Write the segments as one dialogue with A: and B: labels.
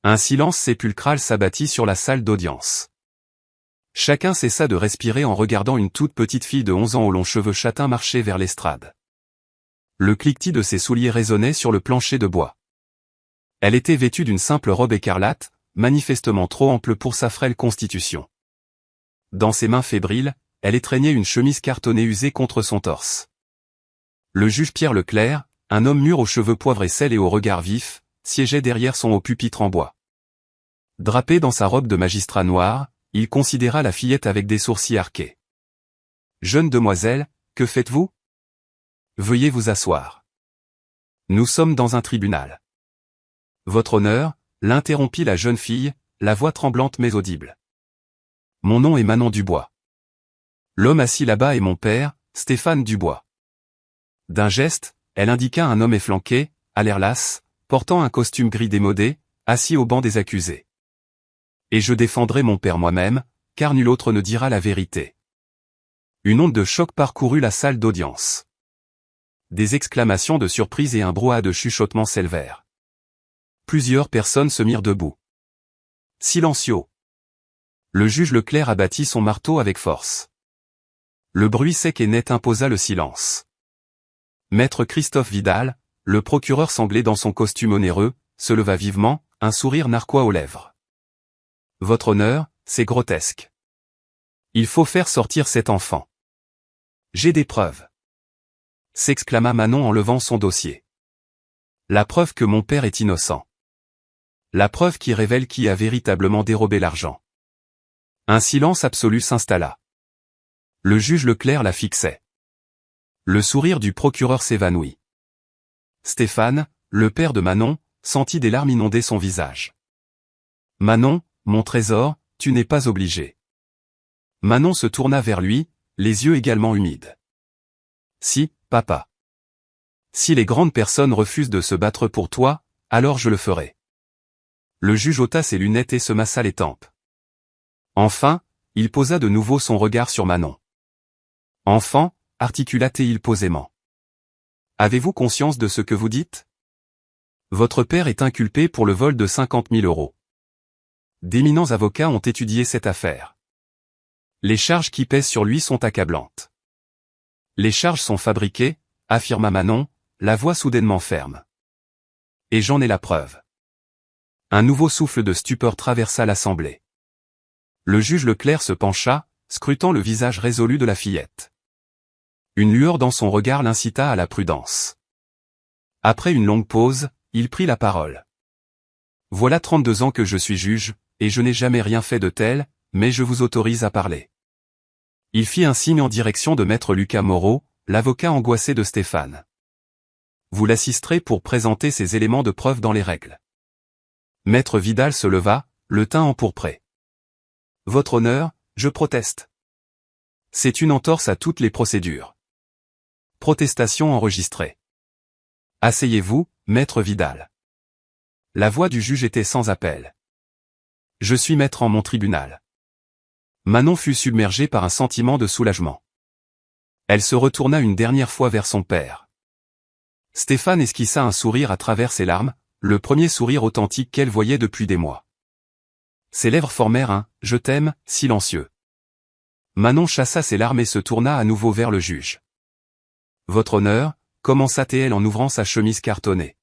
A: Un silence sépulcral s'abattit sur la salle d'audience. Chacun cessa de respirer en regardant une toute petite fille de 11 ans aux longs cheveux châtains marcher vers l'estrade. Le cliquetis de ses souliers résonnait sur le plancher de bois. Elle était vêtue d'une simple robe écarlate, manifestement trop ample pour sa frêle constitution. Dans ses mains fébriles, elle étreignait une chemise cartonnée usée contre son torse. Le juge Pierre Leclerc, un homme mûr aux cheveux poivre et sel et au regard vif, siégeait derrière son haut pupitre en bois. Drapé dans sa robe de magistrat noir, il considéra la fillette avec des sourcils arqués. « Jeune demoiselle, que faites-vous ? Veuillez vous asseoir. Nous sommes dans un tribunal. » Votre honneur, l'interrompit la jeune fille, la voix tremblante mais audible. « Mon nom est Manon Dubois. L'homme assis là-bas est mon père, Stéphane Dubois. » D'un geste, elle indiqua un homme efflanqué, à l'air las, portant un costume gris démodé, assis au banc des accusés. « Et je défendrai mon père moi-même, car nul autre ne dira la vérité. » Une onde de choc parcourut la salle d'audience. Des exclamations de surprise et un brouhaha de chuchotements s'élevèrent. Plusieurs personnes se mirent debout. Silencio. Le juge Leclerc abattit son marteau avec force. Le bruit sec et net imposa le silence. Maître Christophe Vidal, le procureur sanglé dans son costume onéreux, se leva vivement, un sourire narquois aux lèvres. « Votre honneur, c'est grotesque. Il faut faire sortir cet enfant. J'ai des preuves. » s'exclama Manon en levant son dossier. « La preuve que mon père est innocent. La preuve qui révèle qui a véritablement dérobé l'argent. » Un silence absolu s'installa. Le juge Leclerc la fixait. Le sourire du procureur s'évanouit. Stéphane, le père de Manon, sentit des larmes inonder son visage. « Manon, mon trésor, tu n'es pas obligé. » Manon se tourna vers lui, les yeux également humides. « Si, papa. Si les grandes personnes refusent de se battre pour toi, alors je le ferai. » Le juge ôta ses lunettes et se massa les tempes. Enfin, il posa de nouveau son regard sur Manon. « Enfant, articula-t-il posément. Avez-vous conscience de ce que vous dites ? Votre père est inculpé pour le vol de 50 000 €. D'éminents avocats ont étudié cette affaire. Les charges qui pèsent sur lui sont accablantes. Les charges sont fabriquées, affirma Manon, la voix soudainement ferme. Et j'en ai la preuve. Un nouveau souffle de stupeur traversa l'assemblée. Le juge Leclerc se pencha, scrutant le visage résolu de la fillette. Une lueur dans son regard l'incita à la prudence. Après une longue pause, il prit la parole. « Voilà 32 ans que je suis juge, et je n'ai jamais rien fait de tel, mais je vous autorise à parler. » Il fit un signe en direction de maître Lucas Moreau, l'avocat angoissé de Stéphane. « Vous l'assisterez pour présenter ces éléments de preuve dans les règles. » Maître Vidal se leva, le teint empourpré. « Votre honneur, je proteste. C'est une entorse à toutes les procédures. » Protestation enregistrée. « Asseyez-vous, maître Vidal. » La voix du juge était sans appel. « Je suis maître en mon tribunal. » Manon fut submergée par un sentiment de soulagement. Elle se retourna une dernière fois vers son père. Stéphane esquissa un sourire à travers ses larmes, le premier sourire authentique qu'elle voyait depuis des mois. Ses lèvres formèrent un « je t'aime » silencieux. Manon chassa ses larmes et se tourna à nouveau vers le juge. « Votre honneur, » commença-t-elle en ouvrant sa chemise cartonnée.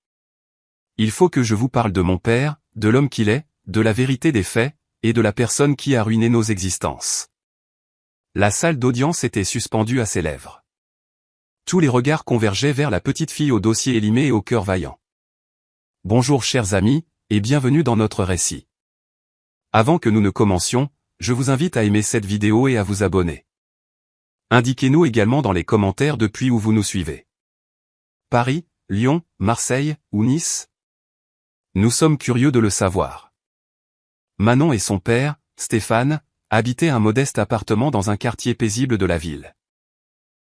A: « Il faut que je vous parle de mon père, de l'homme qu'il est, de la vérité des faits, et de la personne qui a ruiné nos existences. » La salle d'audience était suspendue à ses lèvres. Tous les regards convergeaient vers la petite fille au dossier élimé et au cœur vaillant. « Bonjour chers amis, et bienvenue dans notre récit. Avant que nous ne commencions, je vous invite à aimer cette vidéo et à vous abonner. Indiquez-nous également dans les commentaires depuis où vous nous suivez. Paris, Lyon, Marseille, ou Nice ? Nous sommes curieux de le savoir. Manon et son père, Stéphane, habitaient un modeste appartement dans un quartier paisible de la ville.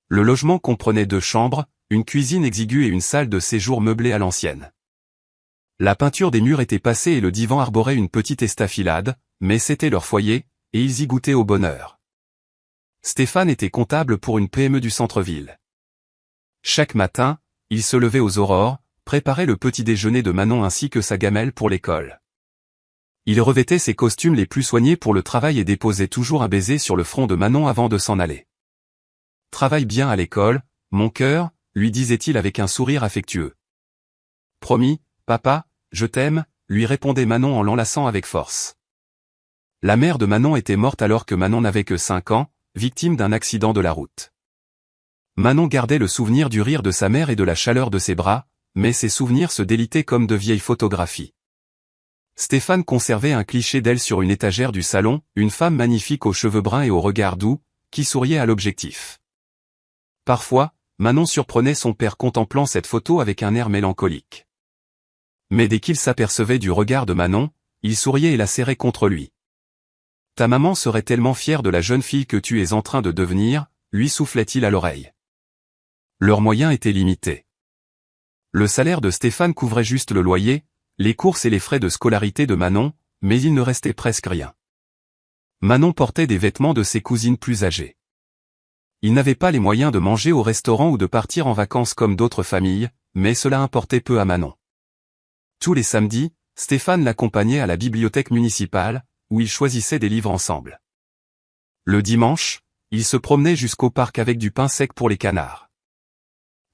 A: Le logement comprenait 2 chambres, une cuisine exiguë et une salle de séjour meublée à l'ancienne. La peinture des murs était passée et le divan arborait une petite estafilade, mais c'était leur foyer, et ils y goûtaient au bonheur. Stéphane était comptable pour une PME du centre-ville. Chaque matin, il se levait aux aurores, préparait le petit déjeuner de Manon ainsi que sa gamelle pour l'école. Il revêtait ses costumes les plus soignés pour le travail et déposait toujours un baiser sur le front de Manon avant de s'en aller. « Travaille bien à l'école, mon cœur », lui disait-il avec un sourire affectueux. « Promis, papa, je t'aime », lui répondait Manon en l'enlaçant avec force. La mère de Manon était morte alors que Manon n'avait que 5 ans, victime d'un accident de la route. Manon gardait le souvenir du rire de sa mère et de la chaleur de ses bras, mais ces souvenirs se délitaient comme de vieilles photographies. Stéphane conservait un cliché d'elle sur une étagère du salon, une femme magnifique aux cheveux bruns et au regard doux, qui souriait à l'objectif. Parfois, Manon surprenait son père contemplant cette photo avec un air mélancolique. Mais dès qu'il s'apercevait du regard de Manon, il souriait et la serrait contre lui. « Ta maman serait tellement fière de la jeune fille que tu es en train de devenir », lui soufflait-il à l'oreille. Leurs moyens étaient limités. Le salaire de Stéphane couvrait juste le loyer, les courses et les frais de scolarité de Manon, mais il ne restait presque rien. Manon portait des vêtements de ses cousines plus âgées. Il n'avait pas les moyens de manger au restaurant ou de partir en vacances comme d'autres familles, mais cela importait peu à Manon. Tous les samedis, Stéphane l'accompagnait à la bibliothèque municipale, où ils choisissaient des livres ensemble. Le dimanche, ils se promenaient jusqu'au parc avec du pain sec pour les canards.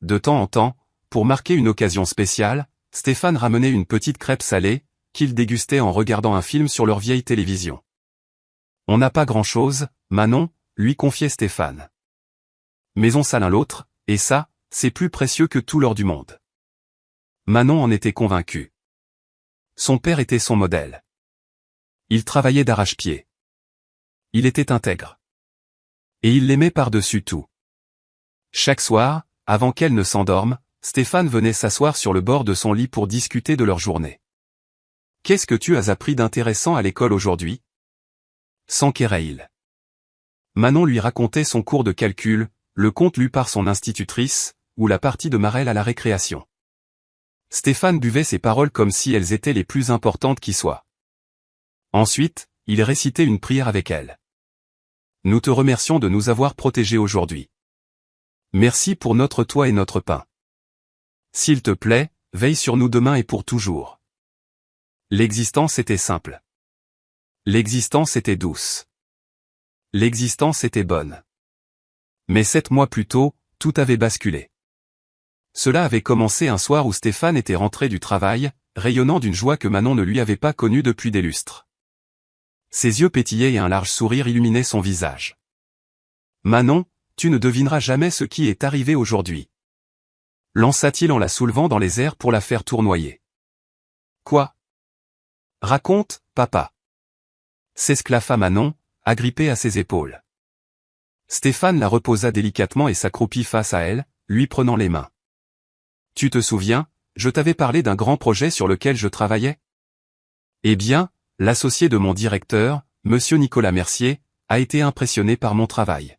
A: De temps en temps, pour marquer une occasion spéciale, Stéphane ramenait une petite crêpe salée, qu'ils dégustaient en regardant un film sur leur vieille télévision. « On n'a pas grand-chose, Manon », lui confiait Stéphane. « Mais on ça l'un l'autre, et ça, c'est plus précieux que tout l'or du monde. » Manon en était convaincue. Son père était son modèle. Il travaillait d'arrache-pied. Il était intègre. Et il l'aimait par-dessus tout. Chaque soir, avant qu'elle ne s'endorme, Stéphane venait s'asseoir sur le bord de son lit pour discuter de leur journée. « Qu'est-ce que tu as appris d'intéressant à l'école aujourd'hui » s'enquérait-il. Manon lui racontait son cours de calcul, le conte lu par son institutrice, ou la partie de Marelle à la récréation. Stéphane buvait ses paroles comme si elles étaient les plus importantes qui soient. Ensuite, il récitait une prière avec elle. « Nous te remercions de nous avoir protégés aujourd'hui. Merci pour notre toit et notre pain. S'il te plaît, veille sur nous demain et pour toujours. » L'existence était simple. L'existence était douce. L'existence était bonne. Mais 7 mois plus tôt, tout avait basculé. Cela avait commencé un soir où Stéphane était rentré du travail, rayonnant d'une joie que Manon ne lui avait pas connue depuis des lustres. Ses yeux pétillaient et un large sourire illuminait son visage. « Manon, tu ne devineras jamais ce qui est arrivé aujourd'hui. » lança-t-il en la soulevant dans les airs pour la faire tournoyer. « Quoi ? Raconte, papa. » s'esclaffa Manon, agrippée à ses épaules. Stéphane la reposa délicatement et s'accroupit face à elle, lui prenant les mains. « Tu te souviens, je t'avais parlé d'un grand projet sur lequel je travaillais ? Eh bien, l'associé de mon directeur, Monsieur Nicolas Mercier, a été impressionné par mon travail.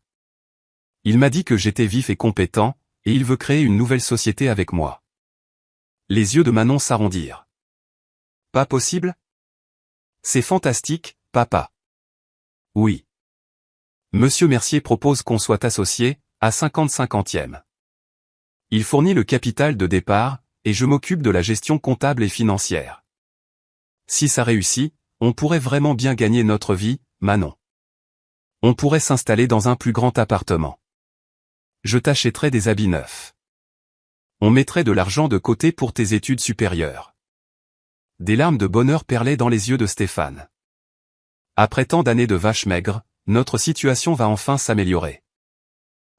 A: Il m'a dit que j'étais vif et compétent, et il veut créer une nouvelle société avec moi. » Les yeux de Manon s'arrondirent. « Pas possible ? C'est fantastique, papa. » Oui. Monsieur Mercier propose qu'on soit associé, à 50-50e. Il fournit le capital de départ, et je m'occupe de la gestion comptable et financière. Si ça réussit, on pourrait vraiment bien gagner notre vie, Manon. On pourrait s'installer dans un plus grand appartement. Je t'achèterai des habits neufs. On mettrait de l'argent de côté pour tes études supérieures. Des larmes de bonheur perlaient dans les yeux de Stéphane. Après tant d'années de vaches maigres, notre situation va enfin s'améliorer.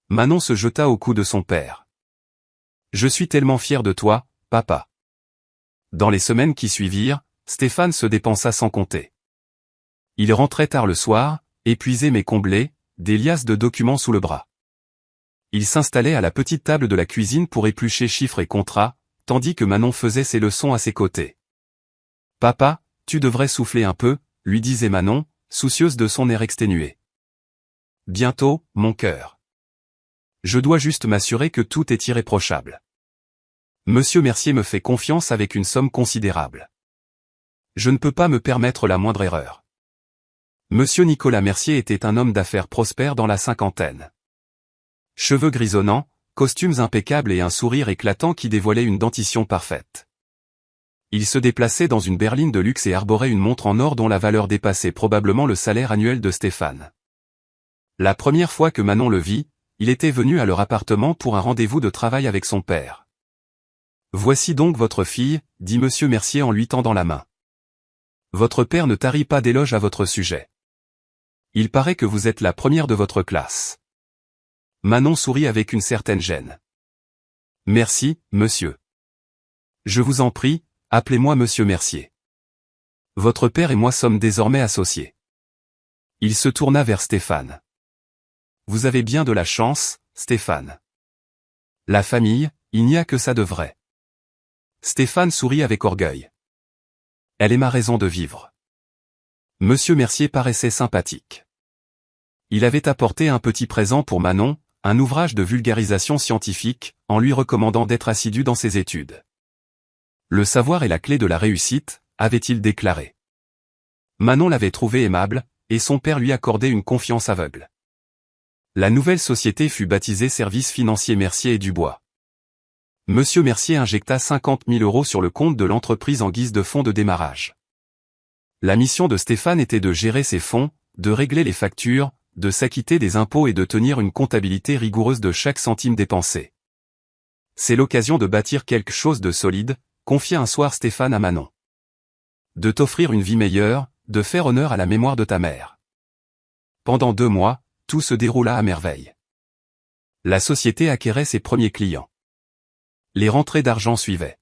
A: Manon se jeta au cou de son père. « Je suis tellement fier de toi, papa. » Dans les semaines qui suivirent, Stéphane se dépensa sans compter. Il rentrait tard le soir, épuisé mais comblé, des liasses de documents sous le bras. Il s'installait à la petite table de la cuisine pour éplucher chiffres et contrats, tandis que Manon faisait ses leçons à ses côtés. « Papa, tu devrais souffler un peu, » lui disait Manon, soucieuse de son air exténué. « Bientôt, mon cœur. Je dois juste m'assurer que tout est irréprochable. Monsieur Mercier me fait confiance avec une somme considérable. Je ne peux pas me permettre la moindre erreur. » Monsieur Nicolas Mercier était un homme d'affaires prospère dans la cinquantaine. Cheveux grisonnants, costumes impeccables et un sourire éclatant qui dévoilait une dentition parfaite. Il se déplaçait dans une berline de luxe et arborait une montre en or dont la valeur dépassait probablement le salaire annuel de Stéphane. La première fois que Manon le vit, il était venu à leur appartement pour un rendez-vous de travail avec son père. « Voici donc votre fille, dit monsieur Mercier en lui tendant la main. Votre père ne tarit pas d'éloges à votre sujet. Il paraît que vous êtes la première de votre classe. » Manon sourit avec une certaine gêne. « Merci, monsieur. Je vous en prie, appelez-moi monsieur Mercier. Votre père et moi sommes désormais associés. » Il se tourna vers Stéphane. « Vous avez bien de la chance, Stéphane. La famille, il n'y a que ça de vrai. » Stéphane sourit avec orgueil. « Elle est ma raison de vivre. » Monsieur Mercier paraissait sympathique. Il avait apporté un petit présent pour Manon, un ouvrage de vulgarisation scientifique, en lui recommandant d'être assidu dans ses études. Le savoir est la clé de la réussite, avait-il déclaré. Manon l'avait trouvé aimable, et son père lui accordait une confiance aveugle. La nouvelle société fut baptisée Services Financiers Mercier et Dubois. Monsieur Mercier injecta 50 000 € sur le compte de l'entreprise en guise de fonds de démarrage. La mission de Stéphane était de gérer ces fonds, de régler les factures, de s'acquitter des impôts et de tenir une comptabilité rigoureuse de chaque centime dépensé. C'est l'occasion de bâtir quelque chose de solide, confia un soir Stéphane à Manon. De t'offrir une vie meilleure, de faire honneur à la mémoire de ta mère. Pendant 2 mois, tout se déroula à merveille. La société acquérait ses premiers clients. Les rentrées d'argent suivaient.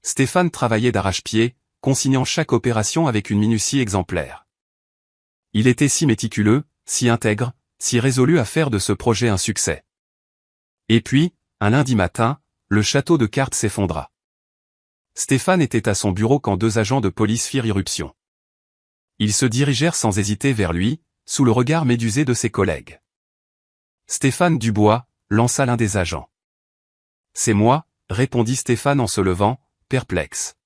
A: Stéphane travaillait d'arrache-pied, consignant chaque opération avec une minutie exemplaire. Il était si méticuleux, si intègre, si résolu à faire de ce projet un succès. Et puis, un lundi matin, le château de cartes s'effondra. Stéphane était à son bureau quand 2 agents de police firent irruption. Ils se dirigèrent sans hésiter vers lui, sous le regard médusé de ses collègues. Stéphane Dubois, lança l'un des agents. « C'est moi, » répondit Stéphane en se levant, perplexe.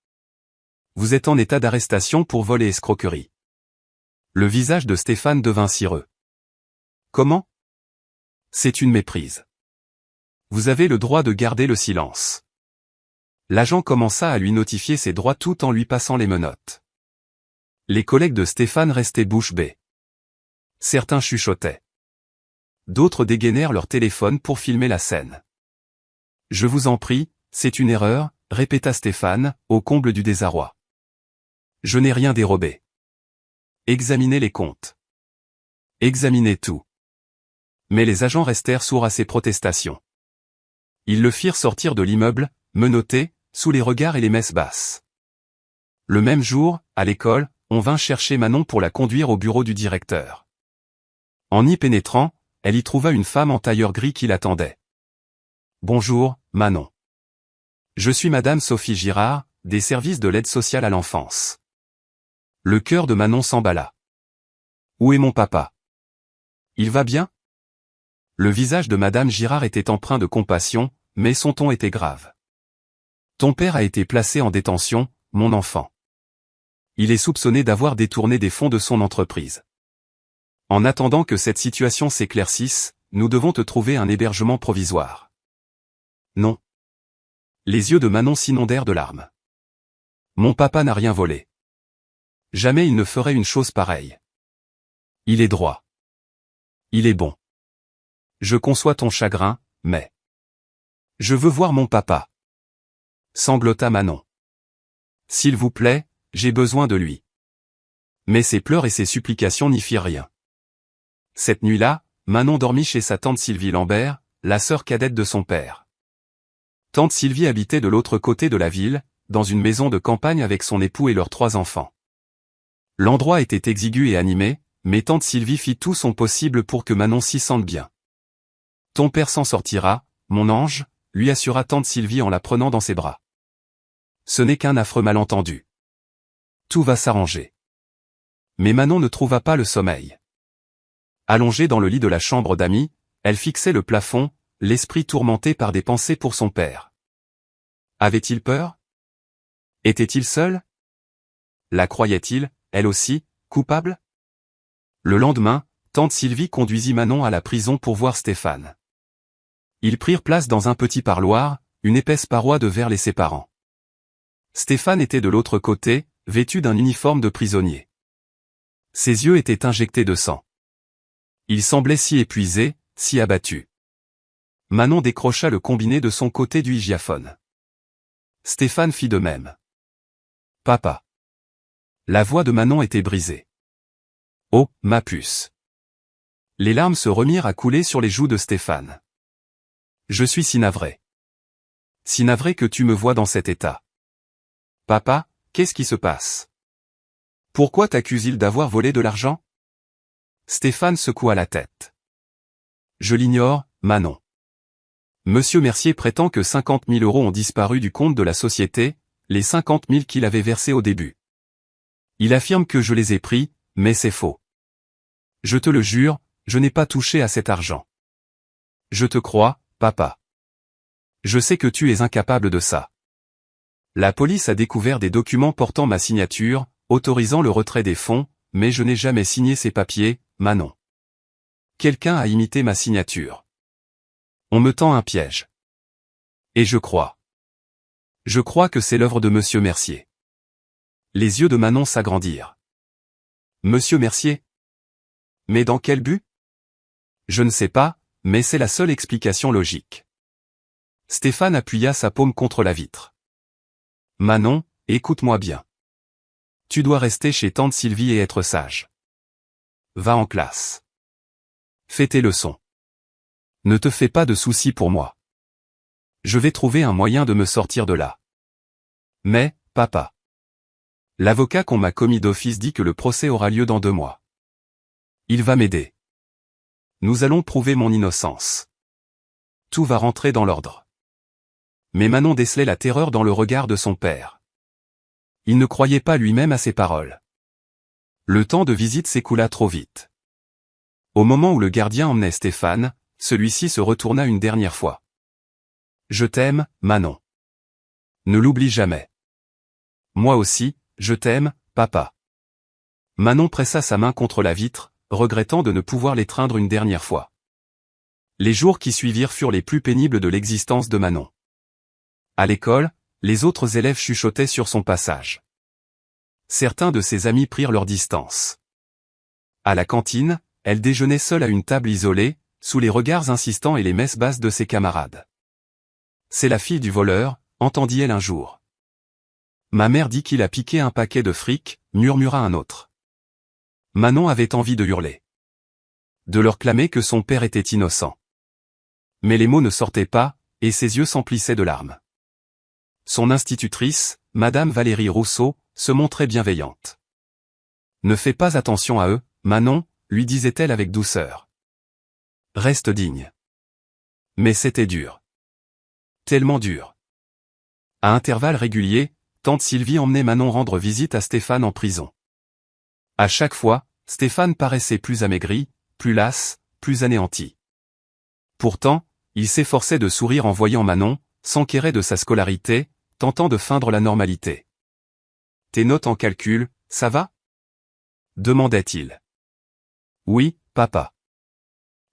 A: « Vous êtes en état d'arrestation pour vol et escroquerie. » Le visage de Stéphane devint cireux. « Comment ? C'est une méprise. Vous avez le droit de garder le silence. » L'agent commença à lui notifier ses droits tout en lui passant les menottes. Les collègues de Stéphane restaient bouche bée. Certains chuchotaient. D'autres dégainèrent leur téléphone pour filmer la scène. « Je vous en prie, c'est une erreur, » répéta Stéphane, au comble du désarroi. « Je n'ai rien dérobé. Examinez les comptes. Examinez tout. » Mais les agents restèrent sourds à ses protestations. Ils le firent sortir de l'immeuble, menotté, sous les regards et les messes basses. Le même jour, à l'école, on vint chercher Manon pour la conduire au bureau du directeur. En y pénétrant, elle y trouva une femme en tailleur gris qui l'attendait. « Bonjour, Manon. Je suis Madame Sophie Girard, des services de l'aide sociale à l'enfance. » Le cœur de Manon s'emballa. « Où est mon papa ? Il va bien ?» Le visage de Madame Girard était empreint de compassion, mais son ton était grave. « Ton père a été placé en détention, mon enfant. Il est soupçonné d'avoir détourné des fonds de son entreprise. En attendant que cette situation s'éclaircisse, nous devons te trouver un hébergement provisoire. » Non. Les yeux de Manon s'inondèrent de larmes. « Mon papa n'a rien volé. Jamais il ne ferait une chose pareille. Il est droit. Il est bon. Je conçois ton chagrin, mais... Je veux voir mon papa. » Sanglota Manon. « S'il vous plaît, j'ai besoin de lui. » Mais ses pleurs et ses supplications n'y firent rien. Cette nuit-là, Manon dormit chez sa tante Sylvie Lambert, la sœur cadette de son père. Tante Sylvie habitait de l'autre côté de la ville, dans une maison de campagne avec son époux et leurs 3 enfants. L'endroit était exigu et animé, mais tante Sylvie fit tout son possible pour que Manon s'y sente bien. « Ton père s'en sortira, mon ange », lui assura tante Sylvie en la prenant dans ses bras. « Ce n'est qu'un affreux malentendu. Tout va s'arranger. » Mais Manon ne trouva pas le sommeil. Allongée dans le lit de la chambre d'amis, elle fixait le plafond, l'esprit tourmenté par des pensées pour son père. Avait-il peur? Était-il seul? La croyait-il, elle aussi, coupable? Le lendemain, tante Sylvie conduisit Manon à la prison pour voir Stéphane. Ils prirent place dans un petit parloir, une épaisse paroi de verre les séparant. Stéphane était de l'autre côté, vêtu d'un uniforme de prisonnier. Ses yeux étaient injectés de sang. Il semblait si épuisé, si abattu. Manon décrocha le combiné de son côté du hygiaphone. Stéphane fit de même. Papa. La voix de Manon était brisée. Oh, ma puce. Les larmes se remirent à couler sur les joues de Stéphane. Je suis si navré. Si navré que tu me vois dans cet état. Papa, qu'est-ce qui se passe? Pourquoi t'accuse-t-il d'avoir volé de l'argent? Stéphane secoua la tête. Je l'ignore, Manon. Monsieur Mercier prétend que 50 000 € ont disparu du compte de la société, les 50 000 qu'il avait versés au début. Il affirme que je les ai pris, mais c'est faux. Je te le jure, je n'ai pas touché à cet argent. Je te crois, papa. Je sais que tu es incapable de ça. La police a découvert des documents portant ma signature, autorisant le retrait des fonds, mais je n'ai jamais signé ces papiers, Manon. Quelqu'un a imité ma signature. On me tend un piège. Et je crois. Je crois que c'est l'œuvre de Monsieur Mercier. Les yeux de Manon s'agrandirent. Monsieur Mercier? Mais dans quel but? Je ne sais pas, mais c'est la seule explication logique. Stéphane appuya sa paume contre la vitre. Manon, écoute-moi bien. Tu dois rester chez tante Sylvie et être sage. Va en classe. Fais tes leçons. Ne te fais pas de soucis pour moi. Je vais trouver un moyen de me sortir de là. Mais, papa. L'avocat qu'on m'a commis d'office dit que le procès aura lieu dans 2 mois. Il va m'aider. Nous allons prouver mon innocence. Tout va rentrer dans l'ordre. Mais Manon décelait la terreur dans le regard de son père. Il ne croyait pas lui-même à ses paroles. Le temps de visite s'écoula trop vite. Au moment où le gardien emmenait Stéphane, celui-ci se retourna une dernière fois. Je t'aime, Manon. Ne l'oublie jamais. Moi aussi, je t'aime, papa. Manon pressa sa main contre la vitre, regrettant de ne pouvoir l'étreindre une dernière fois. Les jours qui suivirent furent les plus pénibles de l'existence de Manon. À l'école, les autres élèves chuchotaient sur son passage. Certains de ses amis prirent leur distance. À la cantine, elle déjeunait seule à une table isolée, sous les regards insistants et les messes basses de ses camarades. C'est la fille du voleur, entendit-elle un jour. Ma mère dit qu'il a piqué un paquet de fric, murmura un autre. Manon avait envie de hurler. De leur clamer que son père était innocent. Mais les mots ne sortaient pas, et ses yeux s'emplissaient de larmes. Son institutrice, Madame Valérie Rousseau, se montrait bienveillante. Ne fais pas attention à eux, Manon, lui disait-elle avec douceur. Reste digne. Mais c'était dur. Tellement dur. À intervalles réguliers, tante Sylvie emmenait Manon rendre visite à Stéphane en prison. À chaque fois, Stéphane paraissait plus amaigri, plus las, plus anéanti. Pourtant, il s'efforçait de sourire en voyant Manon, s'enquérait de sa scolarité, tentant de feindre la normalité. « Tes notes en calcul, ça va ?» demandait-il. « Oui, papa.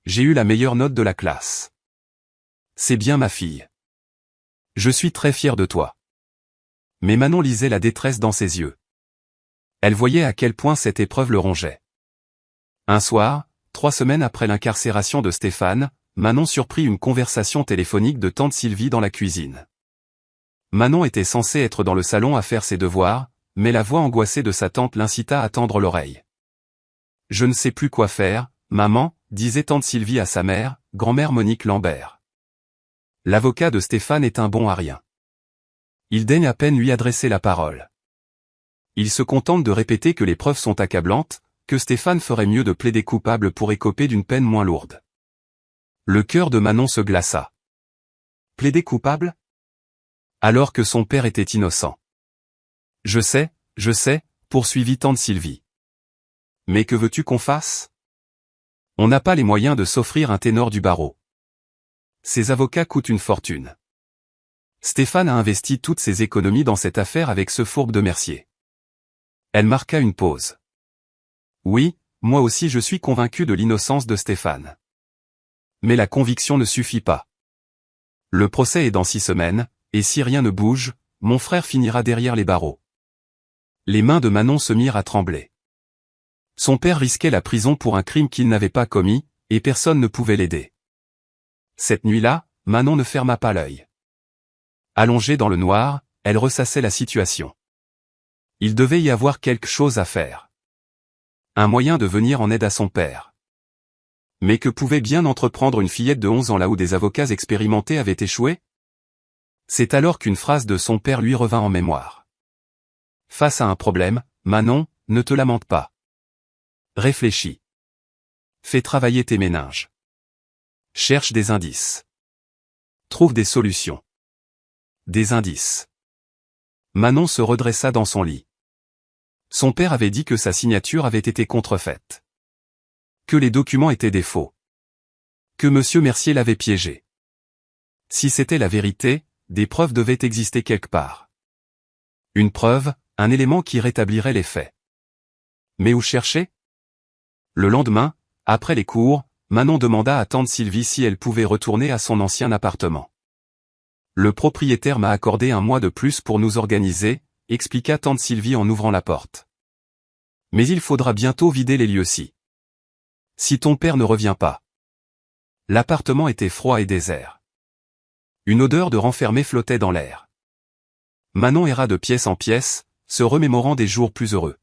A: J'ai eu la meilleure note de la classe. »« C'est bien ma fille. Je suis très fier de toi. » Mais Manon lisait la détresse dans ses yeux. Elle voyait à quel point cette épreuve le rongeait. Un soir, 3 semaines après l'incarcération de Stéphane, Manon surprit une conversation téléphonique de tante Sylvie dans la cuisine. Manon était censée être dans le salon à faire ses devoirs, mais la voix angoissée de sa tante l'incita à tendre l'oreille. « Je ne sais plus quoi faire, maman, » disait tante Sylvie à sa mère, grand-mère Monique Lambert. L'avocat de Stéphane est un bon à rien. Il daigne à peine lui adresser la parole. Il se contente de répéter que les preuves sont accablantes, que Stéphane ferait mieux de plaider coupable pour écoper d'une peine moins lourde. Le cœur de Manon se glaça. Plaider coupable? Alors que son père était innocent. Je sais, poursuivit tante Sylvie. Mais que veux-tu qu'on fasse? On n'a pas les moyens de s'offrir un ténor du barreau. Ces avocats coûtent une fortune. Stéphane a investi toutes ses économies dans cette affaire avec ce fourbe de Mercier. Elle marqua une pause. Oui, moi aussi je suis convaincu de l'innocence de Stéphane. Mais la conviction ne suffit pas. Le procès est dans 6 semaines, et si rien ne bouge, mon frère finira derrière les barreaux. Les mains de Manon se mirent à trembler. Son père risquait la prison pour un crime qu'il n'avait pas commis, et personne ne pouvait l'aider. Cette nuit-là, Manon ne ferma pas l'œil. Allongée dans le noir, elle ressassait la situation. Il devait y avoir quelque chose à faire. Un moyen de venir en aide à son père. Mais que pouvait bien entreprendre une fillette de 11 ans là où des avocats expérimentés avaient échoué? C'est alors qu'une phrase de son père lui revint en mémoire. Face à un problème, Manon, ne te lamente pas. Réfléchis. Fais travailler tes méninges. Cherche des indices. Trouve des solutions. Des indices. Manon se redressa dans son lit. Son père avait dit que sa signature avait été contrefaite. Que les documents étaient des faux. Que monsieur Mercier l'avait piégé. Si c'était la vérité, des preuves devaient exister quelque part. Une preuve, un élément qui rétablirait les faits. Mais où chercher? Le lendemain, après les cours, Manon demanda à tante Sylvie si elle pouvait retourner à son ancien appartement. Le propriétaire m'a accordé un mois de plus pour nous organiser, expliqua tante Sylvie en ouvrant la porte. Mais il faudra bientôt vider les lieux-ci. Si ton père ne revient pas. L'appartement était froid et désert. Une odeur de renfermé flottait dans l'air. Manon erra de pièce en pièce, se remémorant des jours plus heureux.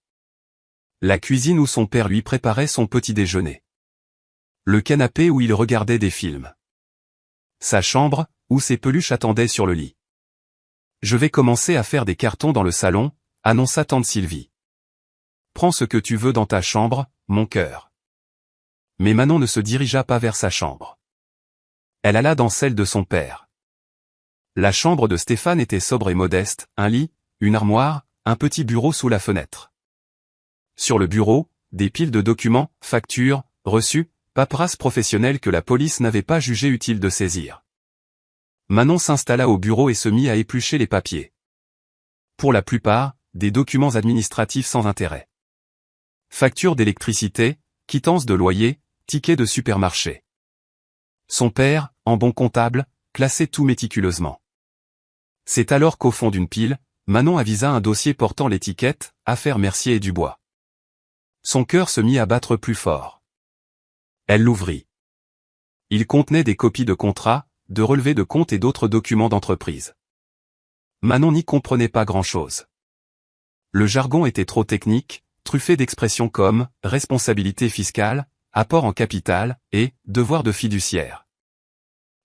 A: La cuisine où son père lui préparait son petit déjeuner. Le canapé où il regardait des films. Sa chambre, où ses peluches attendaient sur le lit. Je vais commencer à faire des cartons dans le salon, annonça tante Sylvie. Prends ce que tu veux dans ta chambre, mon cœur. Mais Manon ne se dirigea pas vers sa chambre. Elle alla dans celle de son père. La chambre de Stéphane était sobre et modeste, un lit, une armoire, un petit bureau sous la fenêtre. Sur le bureau, des piles de documents, factures, reçus, paperasses professionnelles que la police n'avait pas jugé utile de saisir. Manon s'installa au bureau et se mit à éplucher les papiers. Pour la plupart, des documents administratifs sans intérêt. Factures d'électricité, quittances de loyer, tickets de supermarché. Son père, en bon comptable, classait tout méticuleusement. C'est alors qu'au fond d'une pile, Manon avisa un dossier portant l'étiquette « Affaires Mercier et Dubois ». Son cœur se mit à battre plus fort. Elle l'ouvrit. Il contenait des copies de contrats, de relevés de comptes et d'autres documents d'entreprise. Manon n'y comprenait pas grand-chose. Le jargon était trop technique, truffé d'expressions comme « responsabilité fiscale », « apport en capital » et « devoir de fiduciaire ».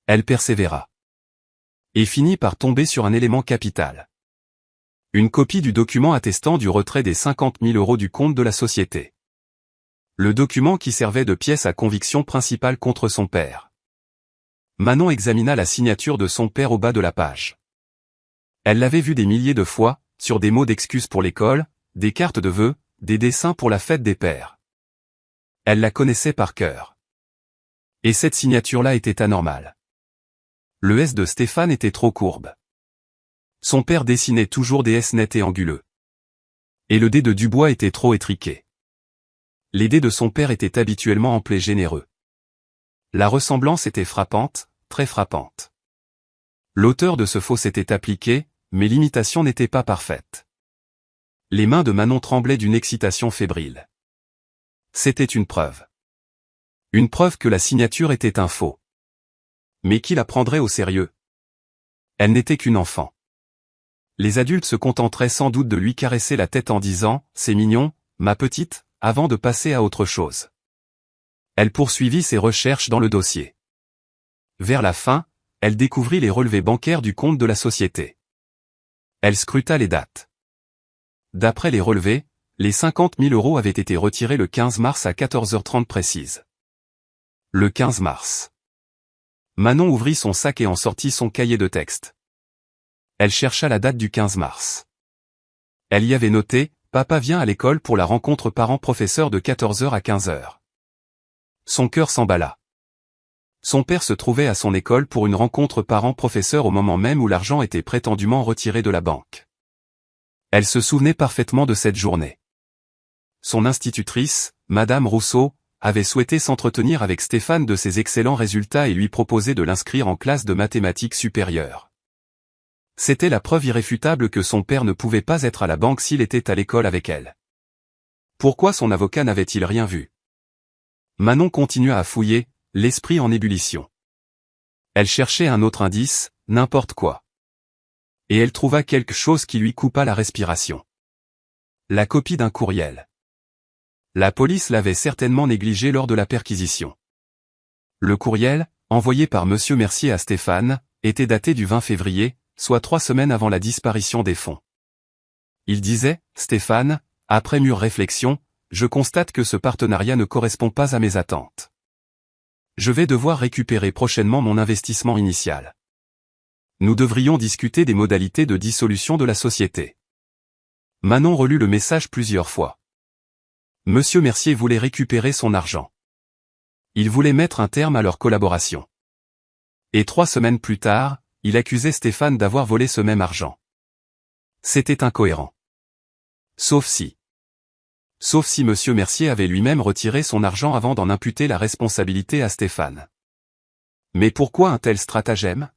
A: Elle persévéra. Et finit par tomber sur un élément capital. Une copie du document attestant du retrait des 50 000 € du compte de la société. Le document qui servait de pièce à conviction principale contre son père. Manon examina la signature de son père au bas de la page. Elle l'avait vu des milliers de fois, sur des mots d'excuses pour l'école, des cartes de vœux, des dessins pour la fête des pères. Elle la connaissait par cœur. Et cette signature-là était anormale. Le S de Stéphane était trop courbe. Son père dessinait toujours des S nets et anguleux. Et le D de Dubois était trop étriqué. Les D de son père étaient habituellement amplés généreux. La ressemblance était frappante, très frappante. L'auteur de ce faux s'était appliqué, mais l'imitation n'était pas parfaite. Les mains de Manon tremblaient d'une excitation fébrile. C'était une preuve. Une preuve que la signature était un faux. Mais qui la prendrait au sérieux? Elle n'était qu'une enfant. Les adultes se contenteraient sans doute de lui caresser la tête en disant « C'est mignon, ma petite », avant de passer à autre chose. Elle poursuivit ses recherches dans le dossier. Vers la fin, elle découvrit les relevés bancaires du compte de la société. Elle scruta les dates. D'après les relevés, les 50 000 € avaient été retirés le 15 mars à 14h30 précise. Le 15 mars. Manon ouvrit son sac et en sortit son cahier de texte. Elle chercha la date du 15 mars. Elle y avait noté « Papa vient à l'école pour la rencontre parents-professeurs de 14h à 15h ». Son cœur s'emballa. Son père se trouvait à son école pour une rencontre parents-professeurs au moment même où l'argent était prétendument retiré de la banque. Elle se souvenait parfaitement de cette journée. Son institutrice, Madame Rousseau, avait souhaité s'entretenir avec Stéphane de ses excellents résultats et lui proposer de l'inscrire en classe de mathématiques supérieures. C'était la preuve irréfutable que son père ne pouvait pas être à la banque s'il était à l'école avec elle. Pourquoi son avocat n'avait-il rien vu? Manon continua à fouiller, l'esprit en ébullition. Elle cherchait un autre indice, n'importe quoi. Et elle trouva quelque chose qui lui coupa la respiration. La copie d'un courriel. La police l'avait certainement négligé lors de la perquisition. Le courriel, envoyé par Monsieur Mercier à Stéphane, était daté du 20 février, soit 3 semaines avant la disparition des fonds. Il disait, « Stéphane, après mûre réflexion, je constate que ce partenariat ne correspond pas à mes attentes. Je vais devoir récupérer prochainement mon investissement initial. Nous devrions discuter des modalités de dissolution de la société. » Manon relut le message plusieurs fois. Monsieur Mercier voulait récupérer son argent. Il voulait mettre un terme à leur collaboration. Et 3 semaines plus tard, il accusait Stéphane d'avoir volé ce même argent. C'était incohérent. Sauf si Monsieur Mercier avait lui-même retiré son argent avant d'en imputer la responsabilité à Stéphane. Mais pourquoi un tel stratagème?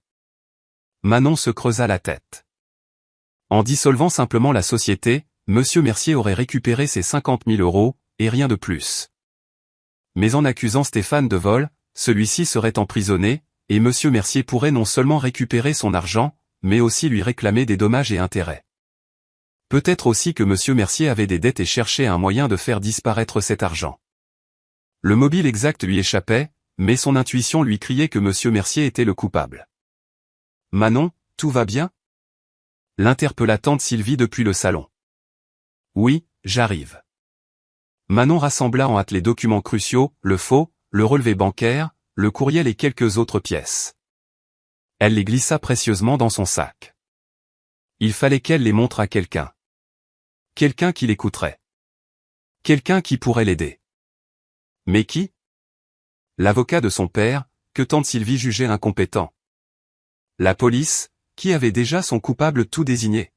A: Manon se creusa la tête. En dissolvant simplement la société, Monsieur Mercier aurait récupéré ses 50 000 €, et rien de plus. Mais en accusant Stéphane de vol, celui-ci serait emprisonné, et Monsieur Mercier pourrait non seulement récupérer son argent, mais aussi lui réclamer des dommages et intérêts. Peut-être aussi que Monsieur Mercier avait des dettes et cherchait un moyen de faire disparaître cet argent. Le mobile exact lui échappait, mais son intuition lui criait que Monsieur Mercier était le coupable. « Manon, tout va bien ?» l'interpella tante Sylvie depuis le salon. « Oui, j'arrive. » Manon rassembla en hâte les documents cruciaux, le faux, le relevé bancaire, le courriel et quelques autres pièces. Elle les glissa précieusement dans son sac. Il fallait qu'elle les montre à quelqu'un. Quelqu'un qui l'écouterait. Quelqu'un qui pourrait l'aider. Mais qui? L'avocat de son père, que tante Sylvie jugeait incompétent. La police, qui avait déjà son coupable tout désigné.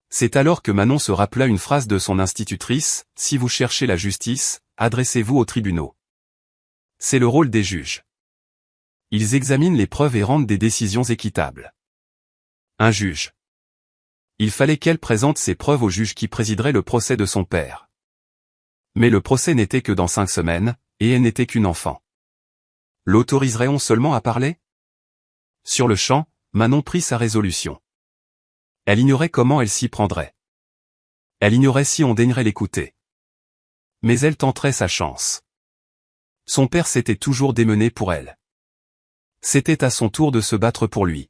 A: C'est alors que Manon se rappela une phrase de son institutrice, « Si vous cherchez la justice, adressez-vous aux tribunaux. C'est le rôle des juges. Ils examinent les preuves et rendent des décisions équitables. » Un juge. Il fallait qu'elle présente ses preuves au juge qui présiderait le procès de son père. Mais le procès n'était que dans 5 semaines, et elle n'était qu'une enfant. L'autoriserait-on seulement à parler? Sur le champ, Manon prit sa résolution. Elle ignorait comment elle s'y prendrait. Elle ignorait si on daignerait l'écouter. Mais elle tenterait sa chance. Son père s'était toujours démené pour elle. C'était à son tour de se battre pour lui.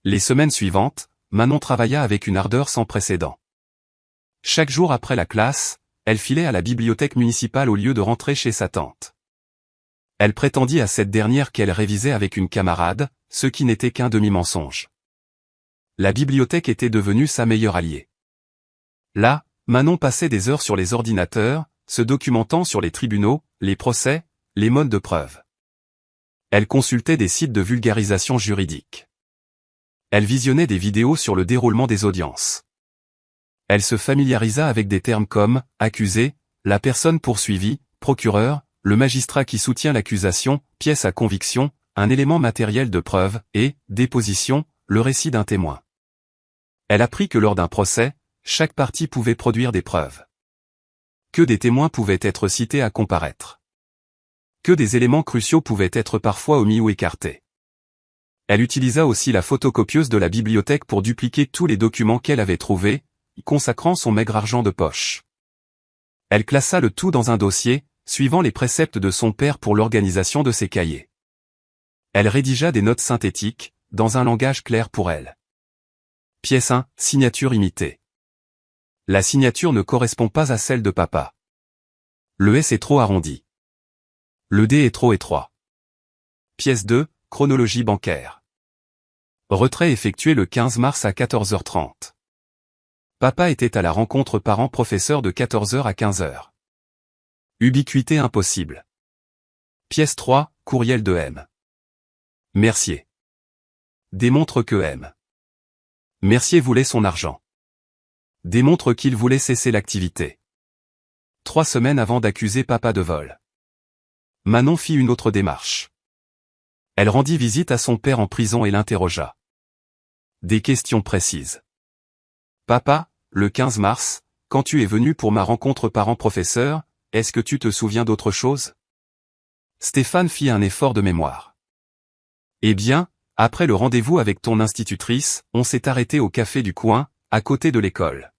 A: Les semaines suivantes, Manon travailla avec une ardeur sans précédent. Chaque jour après la classe, elle filait à la bibliothèque municipale au lieu de rentrer chez sa tante. Elle prétendit à cette dernière qu'elle révisait avec une camarade, ce qui n'était qu'un demi-mensonge. La bibliothèque était devenue sa meilleure alliée. Là, Manon passait des heures sur les ordinateurs, se documentant sur les tribunaux, les procès, les modes de preuve. Elle consultait des sites de vulgarisation juridique. Elle visionnait des vidéos sur le déroulement des audiences. Elle se familiarisa avec des termes comme « accusé », la personne poursuivie, procureur, le magistrat qui soutient l'accusation, pièce à conviction, un élément matériel de preuve, et, déposition, le récit d'un témoin. Elle apprit que lors d'un procès, chaque partie pouvait produire des preuves. Que des témoins pouvaient être cités à comparaître. Que des éléments cruciaux pouvaient être parfois omis ou écartés. Elle utilisa aussi la photocopieuse de la bibliothèque pour dupliquer tous les documents qu'elle avait trouvés, y consacrant son maigre argent de poche. Elle classa le tout dans un dossier, suivant les préceptes de son père pour l'organisation de ses cahiers. Elle rédigea des notes synthétiques, dans un langage clair pour elle. Pièce 1, signature imitée. La signature ne correspond pas à celle de papa. Le S est trop arrondi. Le D est trop étroit. Pièce 2, chronologie bancaire. Retrait effectué le 15 mars à 14h30. Papa était à la rencontre parents-professeurs de 14h à 15h. Ubiquité impossible. Pièce 3, courriel de M. Mercier. Démontre que M. Mercier voulait son argent. Démontre qu'il voulait cesser l'activité. 3 semaines avant d'accuser papa de vol. Manon fit une autre démarche. Elle rendit visite à son père en prison et l'interrogea. Des questions précises. Papa, le 15 mars, quand tu es venu pour ma rencontre parent-professeur, est-ce que tu te souviens d'autre chose? Stéphane fit un effort de mémoire. Eh bien, après le rendez-vous avec ton institutrice, on s'est arrêté au café du coin, à côté de l'école.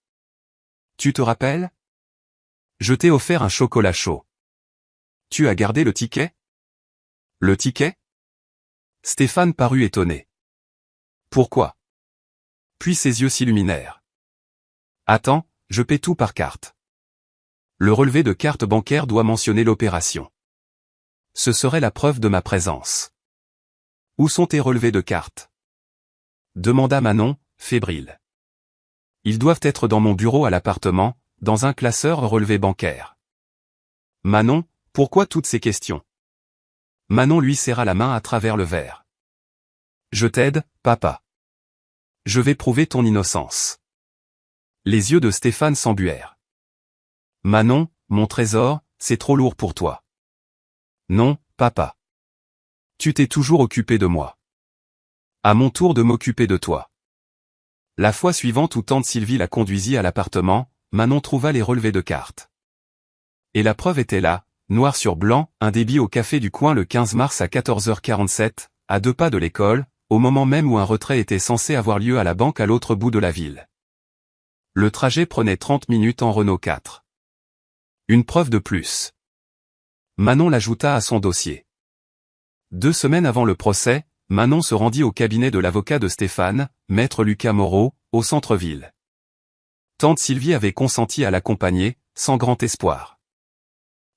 A: Tu te rappelles? Je t'ai offert un chocolat chaud. Tu as gardé le ticket? Le ticket? Stéphane parut étonné. Pourquoi? Puis ses yeux s'illuminèrent. Attends, je paie tout par carte. Le relevé de carte bancaire doit mentionner l'opération. Ce serait la preuve de ma présence. Où sont tes relevés de carte? Demanda Manon, fébrile. Ils doivent être dans mon bureau à l'appartement, dans un classeur relevé bancaire. Manon, pourquoi toutes ces questions? Manon lui serra la main à travers le verre. Je t'aide, papa. Je vais prouver ton innocence. Les yeux de Stéphane s'embuèrent. Manon, mon trésor, c'est trop lourd pour toi. Non, papa. Tu t'es toujours occupé de moi. À mon tour de m'occuper de toi. La fois suivante où tante Sylvie la conduisit à l'appartement, Manon trouva les relevés de cartes. Et la preuve était là, noir sur blanc, un débit au café du coin le 15 mars à 14h47, à 2 pas de l'école, au moment même où un retrait était censé avoir lieu à la banque à l'autre bout de la ville. Le trajet prenait 30 minutes en Renault 4. Une preuve de plus. Manon l'ajouta à son dossier. 2 semaines avant le procès, Manon se rendit au cabinet de l'avocat de Stéphane, maître Lucas Moreau, au centre-ville. Tante Sylvie avait consenti à l'accompagner, sans grand espoir.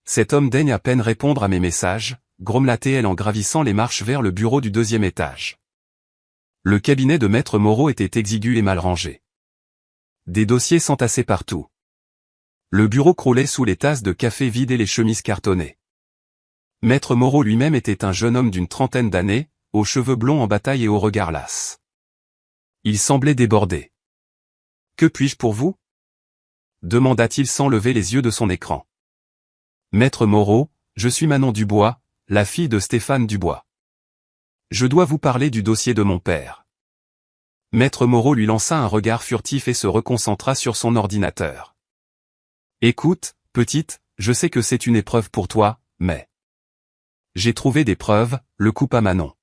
A: Cet homme daigne à peine répondre à mes messages, grommela-t-elle en gravissant les marches vers le bureau du 2e étage. Le cabinet de maître Moreau était exigu et mal rangé. Des dossiers s'entassaient partout. Le bureau croulait sous les tasses de café vides et les chemises cartonnées. Maître Moreau lui-même était un jeune homme d'une trentaine d'années, aux cheveux blonds en bataille et au regard las. Il semblait débordé. « Que puis-je pour vous ?» demanda-t-il sans lever les yeux de son écran. « Maître Moreau, je suis Manon Dubois, la fille de Stéphane Dubois. Je dois vous parler du dossier de mon père. » Maître Moreau lui lança un regard furtif et se reconcentra sur son ordinateur. « Écoute, petite, je sais que c'est une épreuve pour toi, mais... » « J'ai trouvé des preuves, le coupa Manon.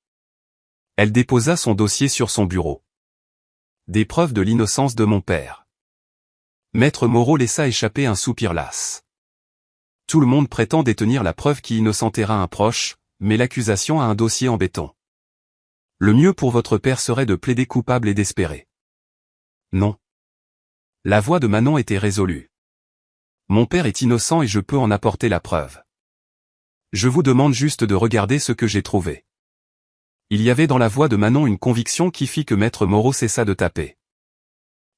A: Elle déposa son dossier sur son bureau. Des preuves de l'innocence de mon père. Maître Moreau laissa échapper un soupir las. Tout le monde prétend détenir la preuve qui innocentera un proche, mais l'accusation a un dossier en béton. Le mieux pour votre père serait de plaider coupable et d'espérer. Non. La voix de Manon était résolue. Mon père est innocent et je peux en apporter la preuve. Je vous demande juste de regarder ce que j'ai trouvé. Il y avait dans la voix de Manon une conviction qui fit que maître Moreau cessa de taper.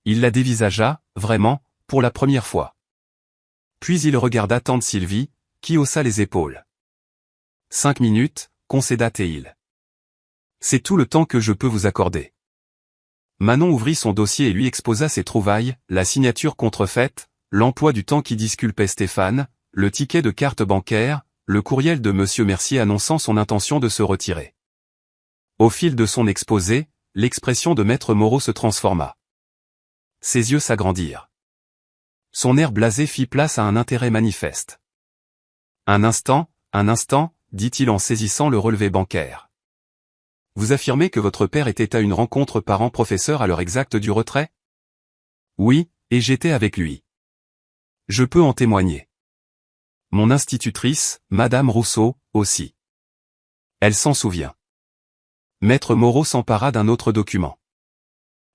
A: Il la dévisagea, vraiment, pour la première fois. Puis il regarda tante Sylvie, qui haussa les épaules. 5 minutes, concéda-t-il. C'est tout le temps que je peux vous accorder. Manon ouvrit son dossier et lui exposa ses trouvailles, la signature contrefaite, l'emploi du temps qui disculpait Stéphane, le ticket de carte bancaire, le courriel de monsieur Mercier annonçant son intention de se retirer. Au fil de son exposé, l'expression de maître Moreau se transforma. Ses yeux s'agrandirent. Son air blasé fit place à un intérêt manifeste. Un instant, dit-il en saisissant le relevé bancaire. Vous affirmez que votre père était à une rencontre parent-professeur à l'heure exacte du retrait? Oui, et j'étais avec lui. Je peux en témoigner. Mon institutrice, Madame Rousseau, aussi. Elle s'en souvient. Maître Moreau s'empara d'un autre document.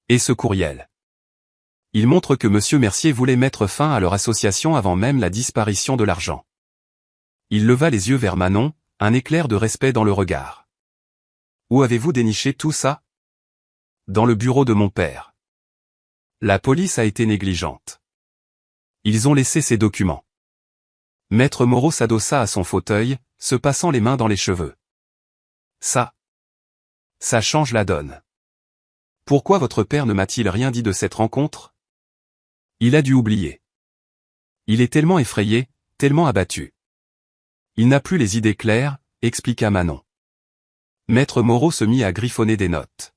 A: Et ce courriel. Il montre que monsieur Mercier voulait mettre fin à leur association avant même la disparition de l'argent. Il leva les yeux vers Manon, un éclair de respect dans le regard. Où avez-vous déniché tout ça? Dans le bureau de mon père. La police a été négligente. Ils ont laissé ces documents. Maître Moreau s'adossa à son fauteuil, se passant les mains dans les cheveux. Ça change la donne. Pourquoi votre père ne m'a-t-il rien dit de cette rencontre? Il a dû oublier. Il est tellement effrayé, tellement abattu. Il n'a plus les idées claires, expliqua Manon. Maître Moreau se mit à griffonner des notes.